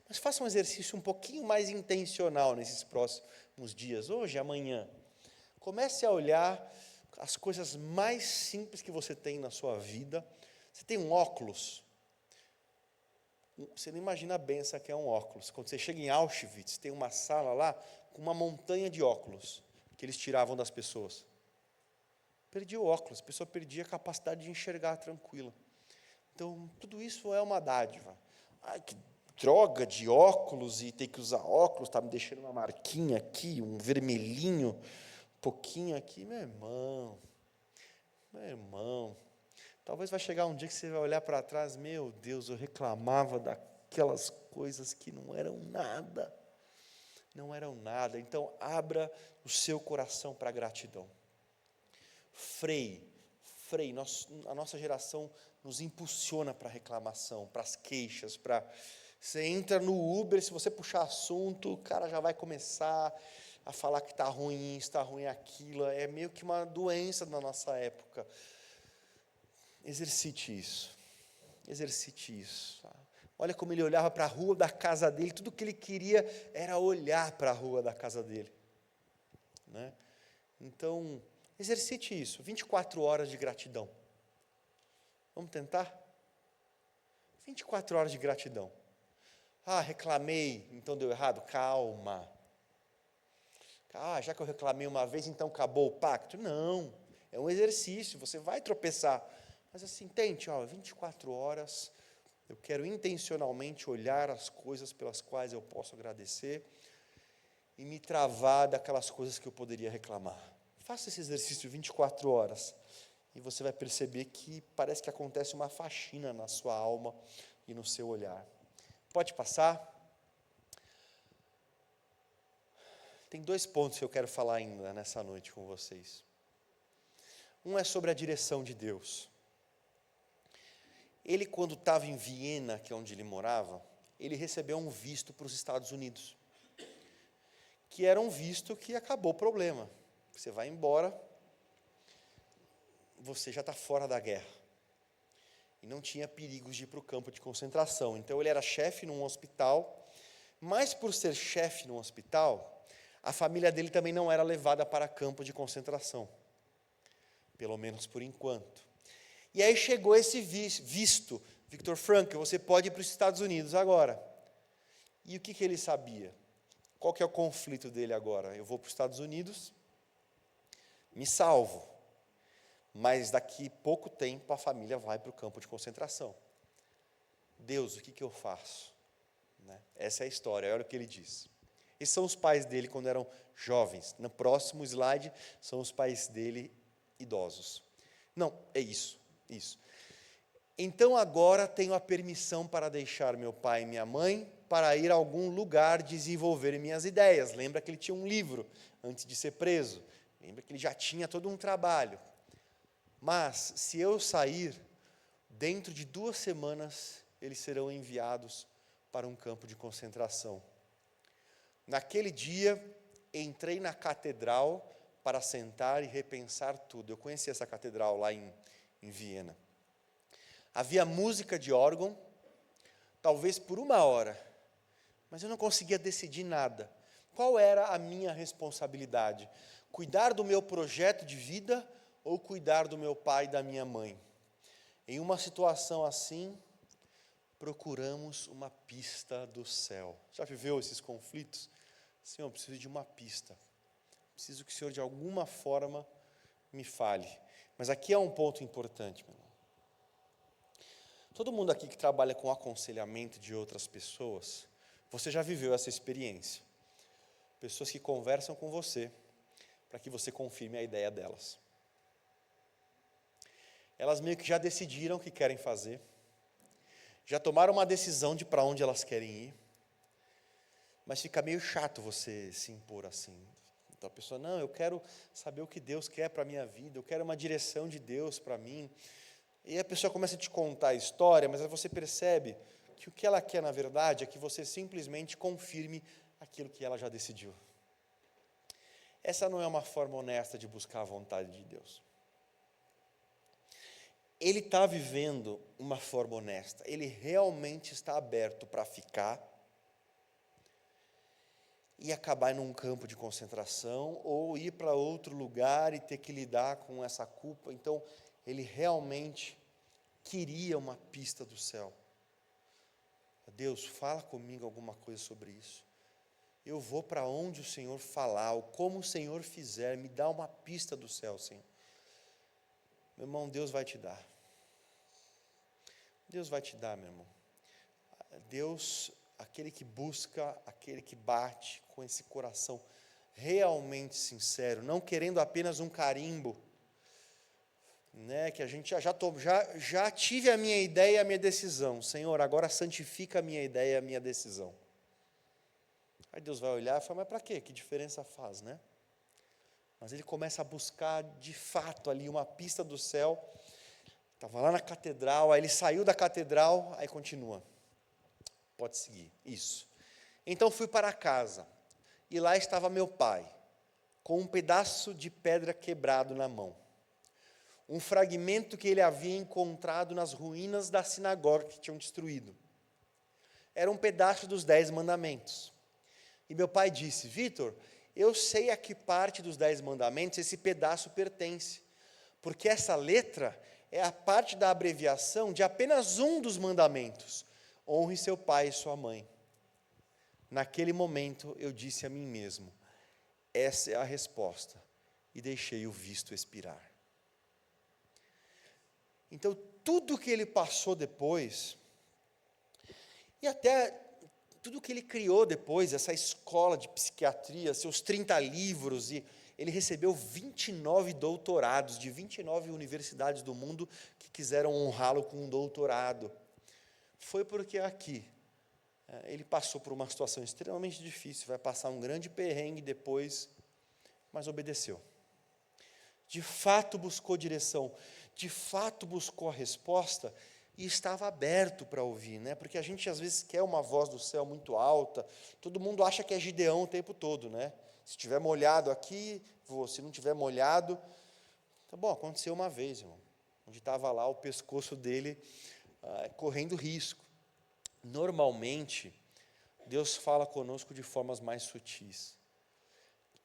mas faça um exercício um pouquinho mais intencional nesses próximos dias, hoje, amanhã. Comece a olhar as coisas mais simples que você tem na sua vida. Você tem um óculos. Você não imagina a benção que é um óculos. Quando você chega em Auschwitz, tem uma sala lá com uma montanha de óculos que eles tiravam das pessoas. Perdia o óculos, a pessoa perdia a capacidade de enxergar tranquila. Então, tudo isso é uma dádiva. Ai, que droga de óculos, e ter que usar óculos, está me deixando uma marquinha aqui, um vermelhinho, um pouquinho aqui. Meu irmão, talvez vai chegar um dia que você vai olhar para trás, meu Deus, eu reclamava daquelas coisas que não eram nada. Não eram nada. Então, abra o seu coração para a gratidão. Freie. A nossa geração nos impulsiona para a reclamação, para as queixas, você entra no Uber, se você puxar assunto, o cara já vai começar a falar que está ruim isso, está ruim aquilo. É meio que uma doença na nossa época. Exercite isso. Olha como ele olhava para a rua da casa dele, tudo que ele queria era olhar para a rua da casa dele. Né? Então, exercite isso, 24 horas de gratidão. Vamos tentar? 24 horas de gratidão. Reclamei, então deu errado? Calma. Já que eu reclamei uma vez, então acabou o pacto? Não, é um exercício, você vai tropeçar. Mas assim, tente, 24 horas, eu quero intencionalmente olhar as coisas pelas quais eu posso agradecer e me travar daquelas coisas que eu poderia reclamar. Faça esse exercício 24 horas e você vai perceber que parece que acontece uma faxina na sua alma e no seu olhar. Pode passar? Tem 2 pontos que eu quero falar ainda nessa noite com vocês. Um é sobre a direção de Deus. Ele, quando estava em Viena, que é onde ele morava, ele recebeu um visto para os Estados Unidos, que era um visto que acabou o problema. Você vai embora, você já está fora da guerra. E não tinha perigos de ir para o campo de concentração. Então, ele era chefe num hospital, mas por ser chefe num hospital, a família dele também não era levada para campo de concentração. Pelo menos por enquanto. E aí chegou esse visto, Viktor Frankl, você pode ir para os Estados Unidos agora. E o que ele sabia? Qual que é o conflito dele agora? Eu vou para os Estados Unidos, me salvo. Mas daqui pouco tempo a família vai para o campo de concentração. Deus, o que eu faço? Essa é a história, olha o que ele diz. Esses são os pais dele quando eram jovens. No próximo slide são os pais dele idosos. Não, é isso. Então agora tenho a permissão para deixar meu pai e minha mãe para ir a algum lugar desenvolver minhas ideias. Lembra que ele tinha um livro antes de ser preso. Lembra que ele já tinha todo um trabalho. Mas, se eu sair, dentro de 2 semanas, eles serão enviados para um campo de concentração. Naquele dia, entrei na catedral para sentar e repensar tudo. Eu conheci essa catedral lá em Viena. Havia música de órgão, talvez por 1 hora, mas eu não conseguia decidir nada. Qual era a minha responsabilidade? Cuidar do meu projeto de vida ou cuidar do meu pai e da minha mãe? Em uma situação assim, procuramos uma pista do céu. Já viveu esses conflitos? Senhor, eu preciso de uma pista. Preciso que o Senhor, de alguma forma, me fale. Mas aqui é um ponto importante, meu irmão. Todo mundo aqui que trabalha com aconselhamento de outras pessoas, você já viveu essa experiência. Pessoas que conversam com você para que você confirme a ideia delas. Elas meio que já decidiram o que querem fazer, já tomaram uma decisão de para onde elas querem ir, mas fica meio chato você se impor assim. Então a pessoa, não, eu quero saber o que Deus quer para a minha vida, eu quero uma direção de Deus para mim. E a pessoa começa a te contar a história, mas aí você percebe que o que ela quer, na verdade, é que você simplesmente confirme aquilo que ela já decidiu. Essa não é uma forma honesta de buscar a vontade de Deus. Ele está vivendo uma forma honesta. Ele realmente está aberto para ficar e acabar num campo de concentração ou ir para outro lugar e ter que lidar com essa culpa. Então, ele realmente queria uma pista do céu. Deus, fala comigo alguma coisa sobre isso. Eu vou para onde o Senhor falar, ou como o Senhor fizer, me dá uma pista do céu, Senhor. Meu irmão, Deus vai te dar. Deus vai te dar, meu irmão. Deus, aquele que busca, aquele que bate com esse coração realmente sincero, não querendo apenas um carimbo, né, que a gente já tive a minha ideia e a minha decisão. Senhor, agora santifica a minha ideia e a minha decisão. Aí Deus vai olhar e falar, mas para quê? Que diferença faz, né? Mas ele começa a buscar de fato ali uma pista do céu. Estava lá na catedral, aí ele saiu da catedral, aí continua. Pode seguir, isso. Então fui para casa, e lá estava meu pai, com um pedaço de pedra quebrado na mão. Um fragmento que ele havia encontrado nas ruínas da sinagoga que tinham destruído. Era um pedaço dos 10 mandamentos. E meu pai disse, Vitor, eu sei a que parte dos 10 mandamentos esse pedaço pertence, porque essa letra é a parte da abreviação de apenas um dos mandamentos. Honre seu pai e sua mãe. Naquele momento eu disse a mim mesmo, essa é a resposta, e deixei o visto expirar. Então, tudo que ele passou depois, e até tudo que ele criou depois, essa escola de psiquiatria, seus 30 livros, e ele recebeu 29 doutorados de 29 universidades do mundo que quiseram honrá-lo com um doutorado. Foi porque aqui, ele passou por uma situação extremamente difícil, vai passar um grande perrengue depois, mas obedeceu. De fato buscou direção, de fato buscou a resposta e estava aberto para ouvir, né? Porque a gente às vezes quer uma voz do céu muito alta, todo mundo acha que é Gideão o tempo todo, né? Se tiver molhado aqui, vou, se não tiver molhado, tá bom, aconteceu uma vez, irmão, onde estava lá o pescoço dele correndo risco. Normalmente, Deus fala conosco de formas mais sutis,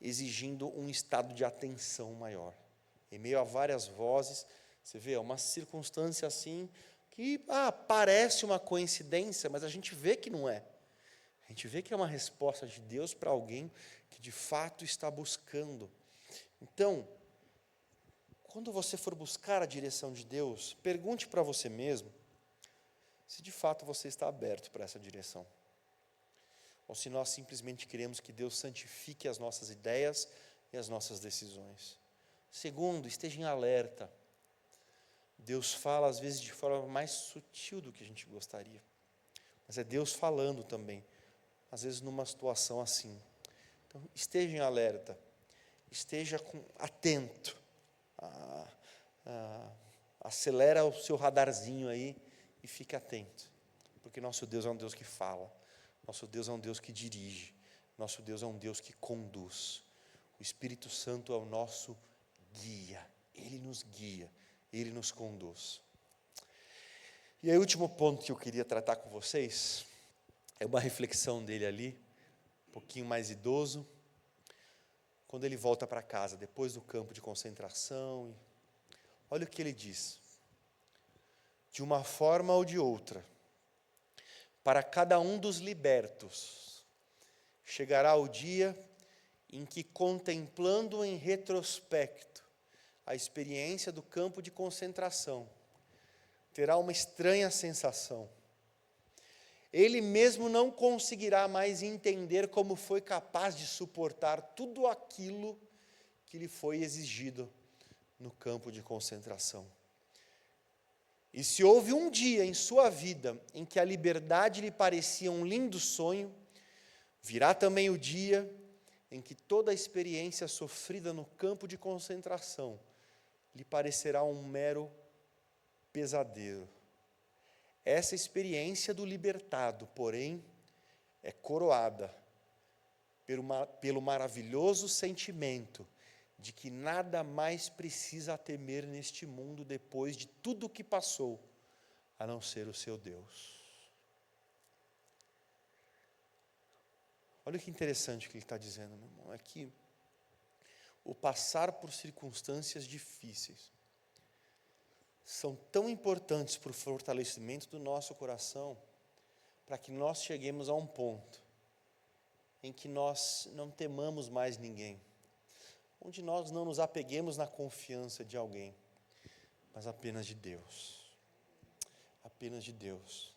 exigindo um estado de atenção maior. Em meio a várias vozes, você vê, uma circunstância assim, que parece uma coincidência, mas a gente vê que não é. A gente vê que é uma resposta de Deus para alguém que de fato está buscando. Então, quando você for buscar a direção de Deus, pergunte para você mesmo, se de fato você está aberto para essa direção. Ou se nós simplesmente queremos que Deus santifique as nossas ideias e as nossas decisões. Segundo, esteja em alerta. Deus fala às vezes de forma mais sutil do que a gente gostaria. Mas é Deus falando também, às vezes numa situação assim. Então, esteja em alerta. Esteja atento. Acelera o seu radarzinho aí e fique atento. Porque nosso Deus é um Deus que fala. Nosso Deus é um Deus que dirige. Nosso Deus é um Deus que conduz. O Espírito Santo é o nosso guia. Ele nos guia. Ele nos conduz. E aí o último ponto que eu queria tratar com vocês é uma reflexão dele ali, um pouquinho mais idoso, quando ele volta para casa, depois do campo de concentração. Olha o que ele diz. De uma forma ou de outra, para cada um dos libertos, chegará o dia em que, contemplando em retrospecto a experiência do campo de concentração, terá uma estranha sensação. Ele mesmo não conseguirá mais entender como foi capaz de suportar tudo aquilo que lhe foi exigido no campo de concentração. E se houve um dia em sua vida em que a liberdade lhe parecia um lindo sonho, virá também o dia em que toda a experiência sofrida no campo de concentração lhe parecerá um mero pesadelo. Essa experiência do libertado, porém, é coroada pelo maravilhoso sentimento de que nada mais precisa temer neste mundo depois de tudo o que passou, a não ser o seu Deus. Olha que interessante o que ele está dizendo, meu irmão, é que o passar por circunstâncias difíceis são tão importantes para o fortalecimento do nosso coração, para que nós cheguemos a um ponto em que nós não temamos mais ninguém, onde nós não nos apeguemos na confiança de alguém, mas apenas de Deus. Apenas de Deus.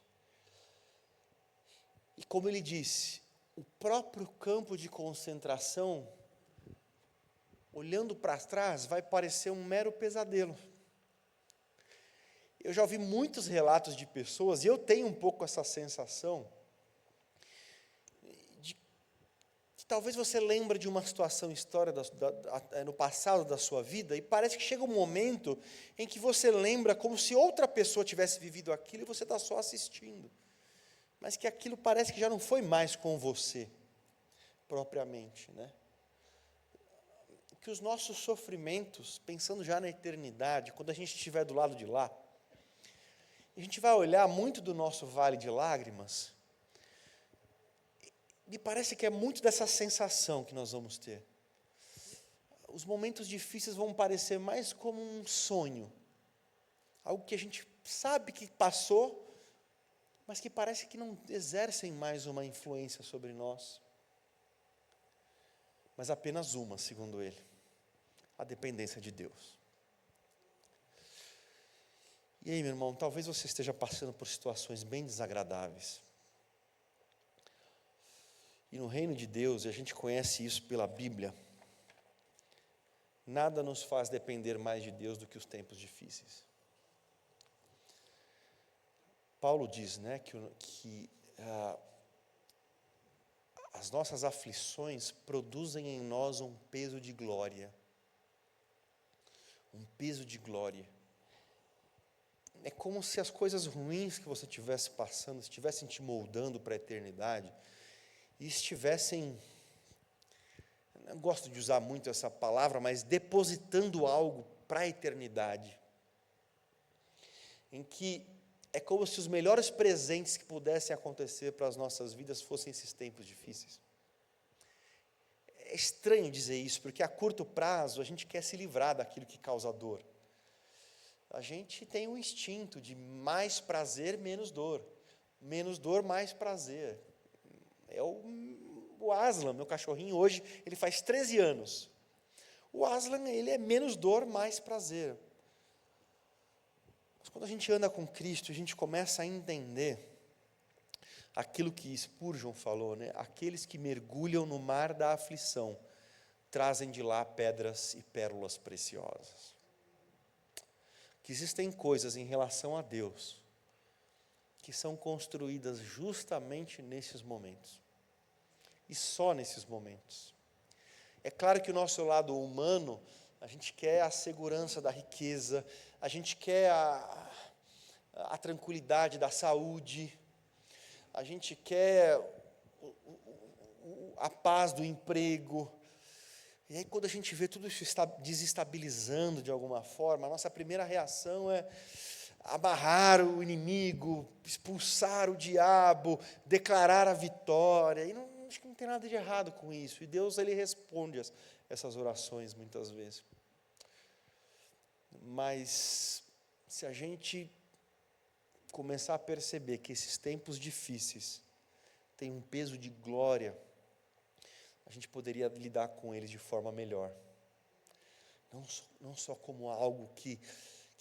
E como ele disse, o próprio campo de concentração, olhando para trás, vai parecer um mero pesadelo. Eu já ouvi muitos relatos de pessoas, e eu tenho um pouco essa sensação, de que talvez você lembre de uma situação, história no passado da sua vida, e parece que chega um momento em que você lembra como se outra pessoa tivesse vivido aquilo, e você está só assistindo. Mas que aquilo parece que já não foi mais com você, propriamente, né? Que os nossos sofrimentos, pensando já na eternidade, quando a gente estiver do lado de lá, a gente vai olhar muito do nosso vale de lágrimas, me parece que é muito dessa sensação que nós vamos ter. Os momentos difíceis vão parecer mais como um sonho, algo que a gente sabe que passou, mas que parece que não exercem mais uma influência sobre nós. Mas apenas uma, segundo ele, a dependência de Deus. E aí, meu irmão, talvez você esteja passando por situações bem desagradáveis. E no reino de Deus, e a gente conhece isso pela Bíblia, nada nos faz depender mais de Deus do que os tempos difíceis. Paulo diz, né, que as nossas aflições produzem em nós um peso de glória. Um peso de glória. É como se as coisas ruins que você estivesse passando, estivessem te moldando para a eternidade, e estivessem, eu não gosto de usar muito essa palavra, mas depositando algo para a eternidade, em que é como se os melhores presentes que pudessem acontecer para as nossas vidas fossem esses tempos difíceis. É estranho dizer isso, porque a curto prazo a gente quer se livrar daquilo que causa dor. A gente tem um instinto de mais prazer, menos dor. Menos dor, mais prazer. É o Aslan, meu cachorrinho, hoje, ele faz 13 anos. O Aslan, ele é menos dor, mais prazer. Mas quando a gente anda com Cristo, a gente começa a entender aquilo que Spurgeon falou, né? Aqueles que mergulham no mar da aflição, trazem de lá pedras e pérolas preciosas. Que existem coisas em relação a Deus que são construídas justamente nesses momentos. E só nesses momentos. É claro que o nosso lado humano, a gente quer a segurança da riqueza, a gente quer a tranquilidade da saúde, a gente quer a paz do emprego. E aí, quando a gente vê tudo isso desestabilizando de alguma forma, a nossa primeira reação é amarrar o inimigo, expulsar o diabo, declarar a vitória. E acho que não tem nada de errado com isso. E Deus, ele responde essas orações muitas vezes. Mas se a gente começar a perceber que esses tempos difíceis têm um peso de glória, a gente poderia lidar com eles de forma melhor. Não só como algo que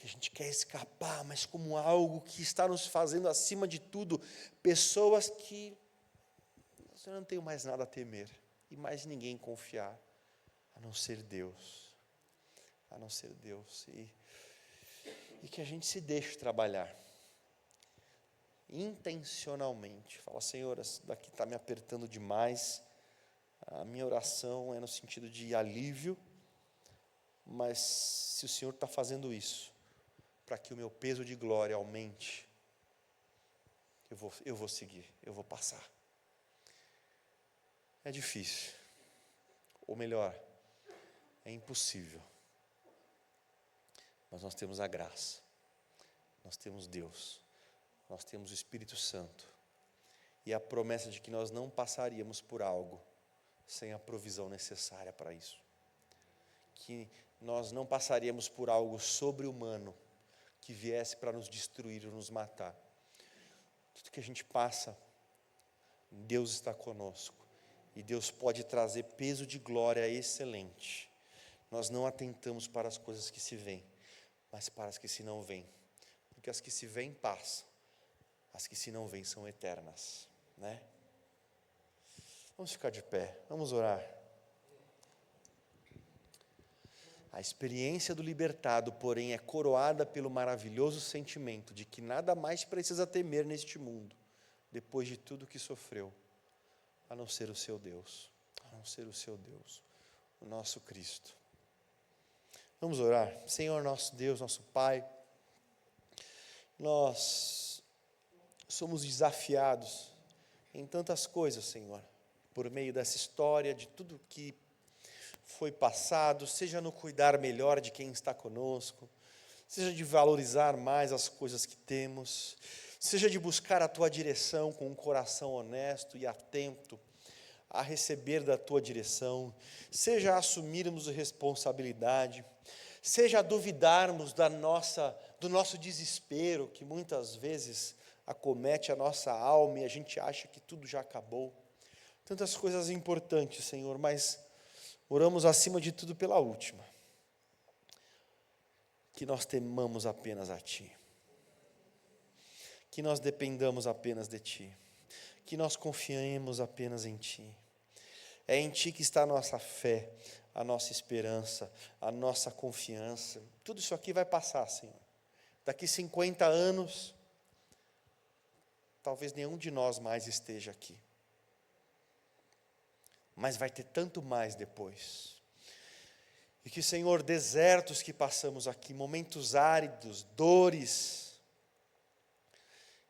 a gente quer escapar, mas como algo que está nos fazendo, acima de tudo, pessoas que eu não tenho mais nada a temer, e mais ninguém confiar, a não ser Deus. A não ser Deus. E que a gente se deixe trabalhar. Intencionalmente. Fala, Senhor, isso daqui está me apertando demais. A minha oração é no sentido de alívio, mas se o Senhor está fazendo isso, para que o meu peso de glória aumente, eu vou seguir, eu vou passar. É difícil, ou melhor, é impossível. Mas nós temos a graça, nós temos Deus, nós temos o Espírito Santo, e a promessa de que nós não passaríamos por algo sem a provisão necessária para isso. Que nós não passaríamos por algo sobre-humano que viesse para nos destruir ou nos matar. Tudo que a gente passa, Deus está conosco. E Deus pode trazer peso de glória excelente. Nós não atentamos para as coisas que se veem, mas para as que se não veem. Porque as que se veem passam, as que se não veem são eternas, né? Vamos ficar de pé, vamos orar. A experiência do libertado, porém, é coroada pelo maravilhoso sentimento de que nada mais precisa temer neste mundo, depois de tudo que sofreu, a não ser o seu Deus, a não ser o seu Deus, o nosso Cristo. Vamos orar. Senhor nosso Deus, nosso Pai, nós somos desafiados em tantas coisas, Senhor, por meio dessa história, de tudo que foi passado, seja no cuidar melhor de quem está conosco, seja de valorizar mais as coisas que temos, seja de buscar a Tua direção com um coração honesto e atento a receber da Tua direção, seja a assumirmos responsabilidade, seja a duvidarmos do nosso desespero, que muitas vezes acomete a nossa alma e a gente acha que tudo já acabou. Tantas coisas importantes, Senhor, mas oramos acima de tudo pela última, que nós temamos apenas a Ti, que nós dependamos apenas de Ti, que nós confiemos apenas em Ti. É em Ti que está a nossa fé, a nossa esperança, a nossa confiança. Tudo isso aqui vai passar, Senhor. Daqui 50 anos, talvez nenhum de nós mais esteja aqui. Mas vai ter tanto mais depois. E que, Senhor, desertos que passamos aqui, momentos áridos, dores,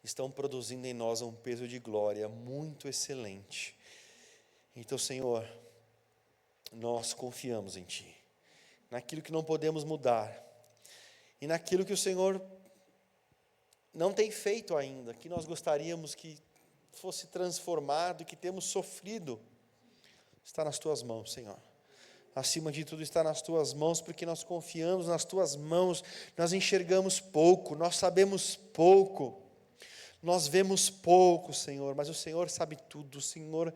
estão produzindo em nós um peso de glória muito excelente. Então, Senhor, nós confiamos em Ti, naquilo que não podemos mudar, e naquilo que o Senhor não tem feito ainda, que nós gostaríamos que fosse transformado, que temos sofrido, está nas Tuas mãos, Senhor. Acima de tudo está nas Tuas mãos, porque nós confiamos nas Tuas mãos. Nós enxergamos pouco, nós sabemos pouco, nós vemos pouco, Senhor, mas o Senhor sabe tudo. O Senhor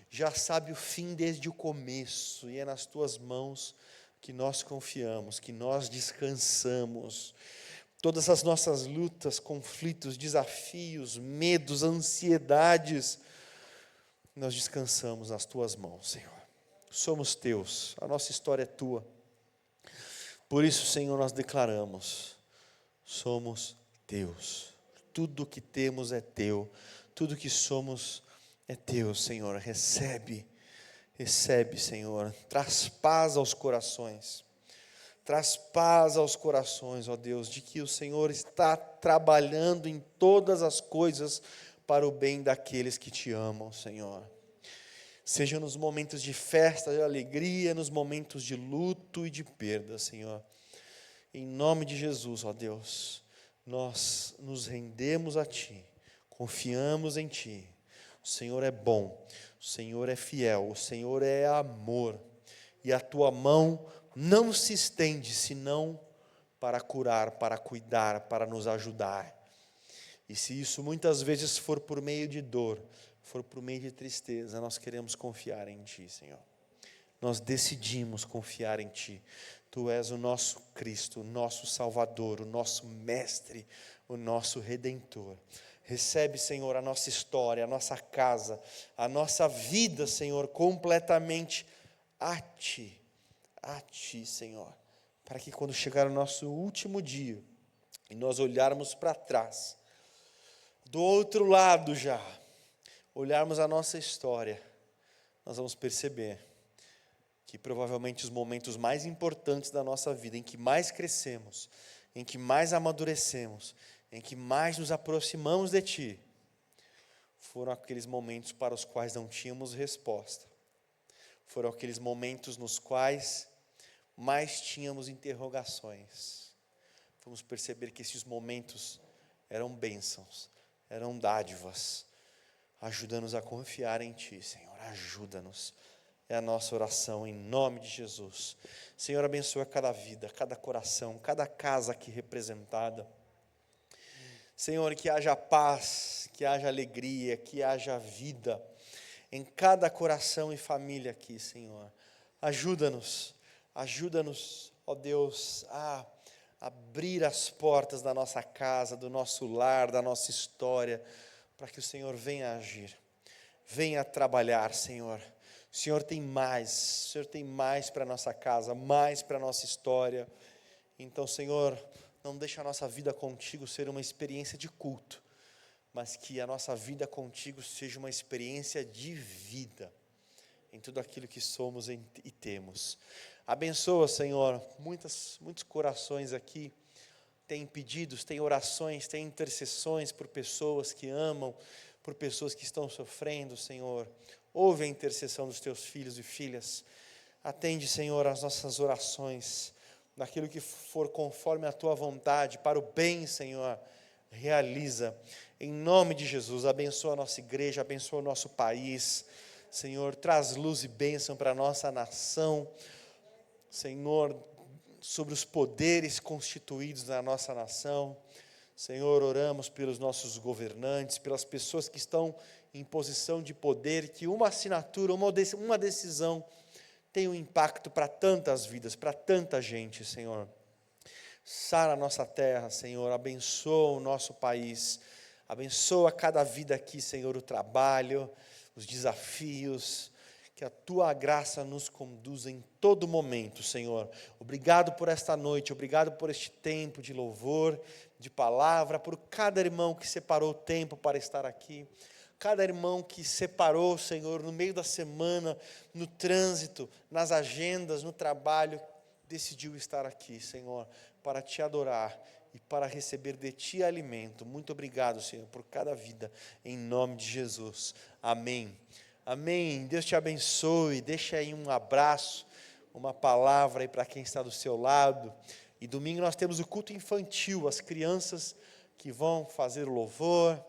já sabe o fim desde o começo, e é nas Tuas mãos que nós confiamos, que nós descansamos. Todas as nossas lutas, conflitos, desafios, medos, ansiedades, nós descansamos nas Tuas mãos, Senhor. Somos Teus, a nossa história é Tua. Por isso, Senhor, nós declaramos, somos Teus. Tudo que temos é Teu, tudo que somos é Teu, Senhor. Recebe, Senhor. Traz paz aos corações. Traz paz aos corações, ó Deus, de que o Senhor está trabalhando em todas as coisas para o bem daqueles que Te amam, Senhor. Seja nos momentos de festa, de alegria, nos momentos de luto e de perda, Senhor. Em nome de Jesus, ó Deus, nós nos rendemos a Ti, confiamos em Ti. O Senhor é bom, o Senhor é fiel, o Senhor é amor, e a Tua mão não se estende senão para curar, para cuidar, para nos ajudar. E se isso muitas vezes for por meio de dor, for por meio de tristeza, nós queremos confiar em Ti, Senhor. Nós decidimos confiar em Ti. Tu és o nosso Cristo, o nosso Salvador, o nosso Mestre, o nosso Redentor. Recebe, Senhor, a nossa história, a nossa casa, a nossa vida, Senhor, completamente a Ti, Senhor. Para que quando chegar o nosso último dia, e nós olharmos para trás, do outro lado já, olharmos a nossa história, nós vamos perceber que provavelmente os momentos mais importantes da nossa vida, em que mais crescemos, em que mais amadurecemos, em que mais nos aproximamos de Ti, foram aqueles momentos para os quais não tínhamos resposta. foram aqueles momentos nos quais mais tínhamos interrogações. Vamos perceber que esses momentos eram bênçãos, eram dádivas. Ajuda-nos a confiar em Ti, Senhor, ajuda-nos. É a nossa oração em nome de Jesus. Senhor, abençoa cada vida, cada coração, cada casa aqui representada. Senhor, que haja paz, que haja alegria, que haja vida em cada coração e família aqui, Senhor. Ajuda-nos, ó Deus, a abrir as portas da nossa casa, do nosso lar, da nossa história, para que o Senhor venha agir, venha trabalhar, Senhor. O Senhor tem mais para a nossa casa, mais para a nossa história. Então, Senhor, não deixa a nossa vida contigo ser uma experiência de culto, mas que a nossa vida contigo seja uma experiência de vida, em tudo aquilo que somos e temos. Abençoa, Senhor, muitos corações aqui têm pedidos, têm orações, têm intercessões por pessoas que amam, por pessoas que estão sofrendo, Senhor. Ouve a intercessão dos teus filhos e filhas. Atende, Senhor, as nossas orações, naquilo que for conforme a tua vontade, para o bem, Senhor, realiza. Em nome de Jesus, abençoa a nossa igreja, abençoa o nosso país. Senhor, traz luz e bênção para a nossa nação. Senhor, sobre os poderes constituídos na nossa nação. Senhor, oramos pelos nossos governantes, pelas pessoas que estão em posição de poder, que uma assinatura, uma decisão tem um impacto para tantas vidas, para tanta gente, Senhor. Sara a nossa terra, Senhor, abençoa o nosso país, abençoa cada vida aqui, Senhor, o trabalho, os desafios, que a Tua graça nos conduza em todo momento, Senhor. Obrigado por esta noite, obrigado por este tempo de louvor, de palavra, por cada irmão que separou o tempo para estar aqui, cada irmão que separou, Senhor, no meio da semana, no trânsito, nas agendas, no trabalho, decidiu estar aqui, Senhor, para Te adorar e para receber de Ti alimento. Muito obrigado, Senhor, por cada vida, em nome de Jesus. Amém. Amém. Deus te abençoe. Deixa aí um abraço, uma palavra aí para quem está do seu lado. E domingo nós temos o culto infantil, as crianças que vão fazer o louvor,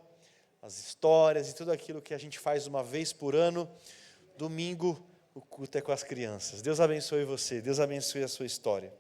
as histórias e tudo aquilo que a gente faz uma vez por ano. Domingo o culto é com as crianças. Deus abençoe você, Deus abençoe a sua história.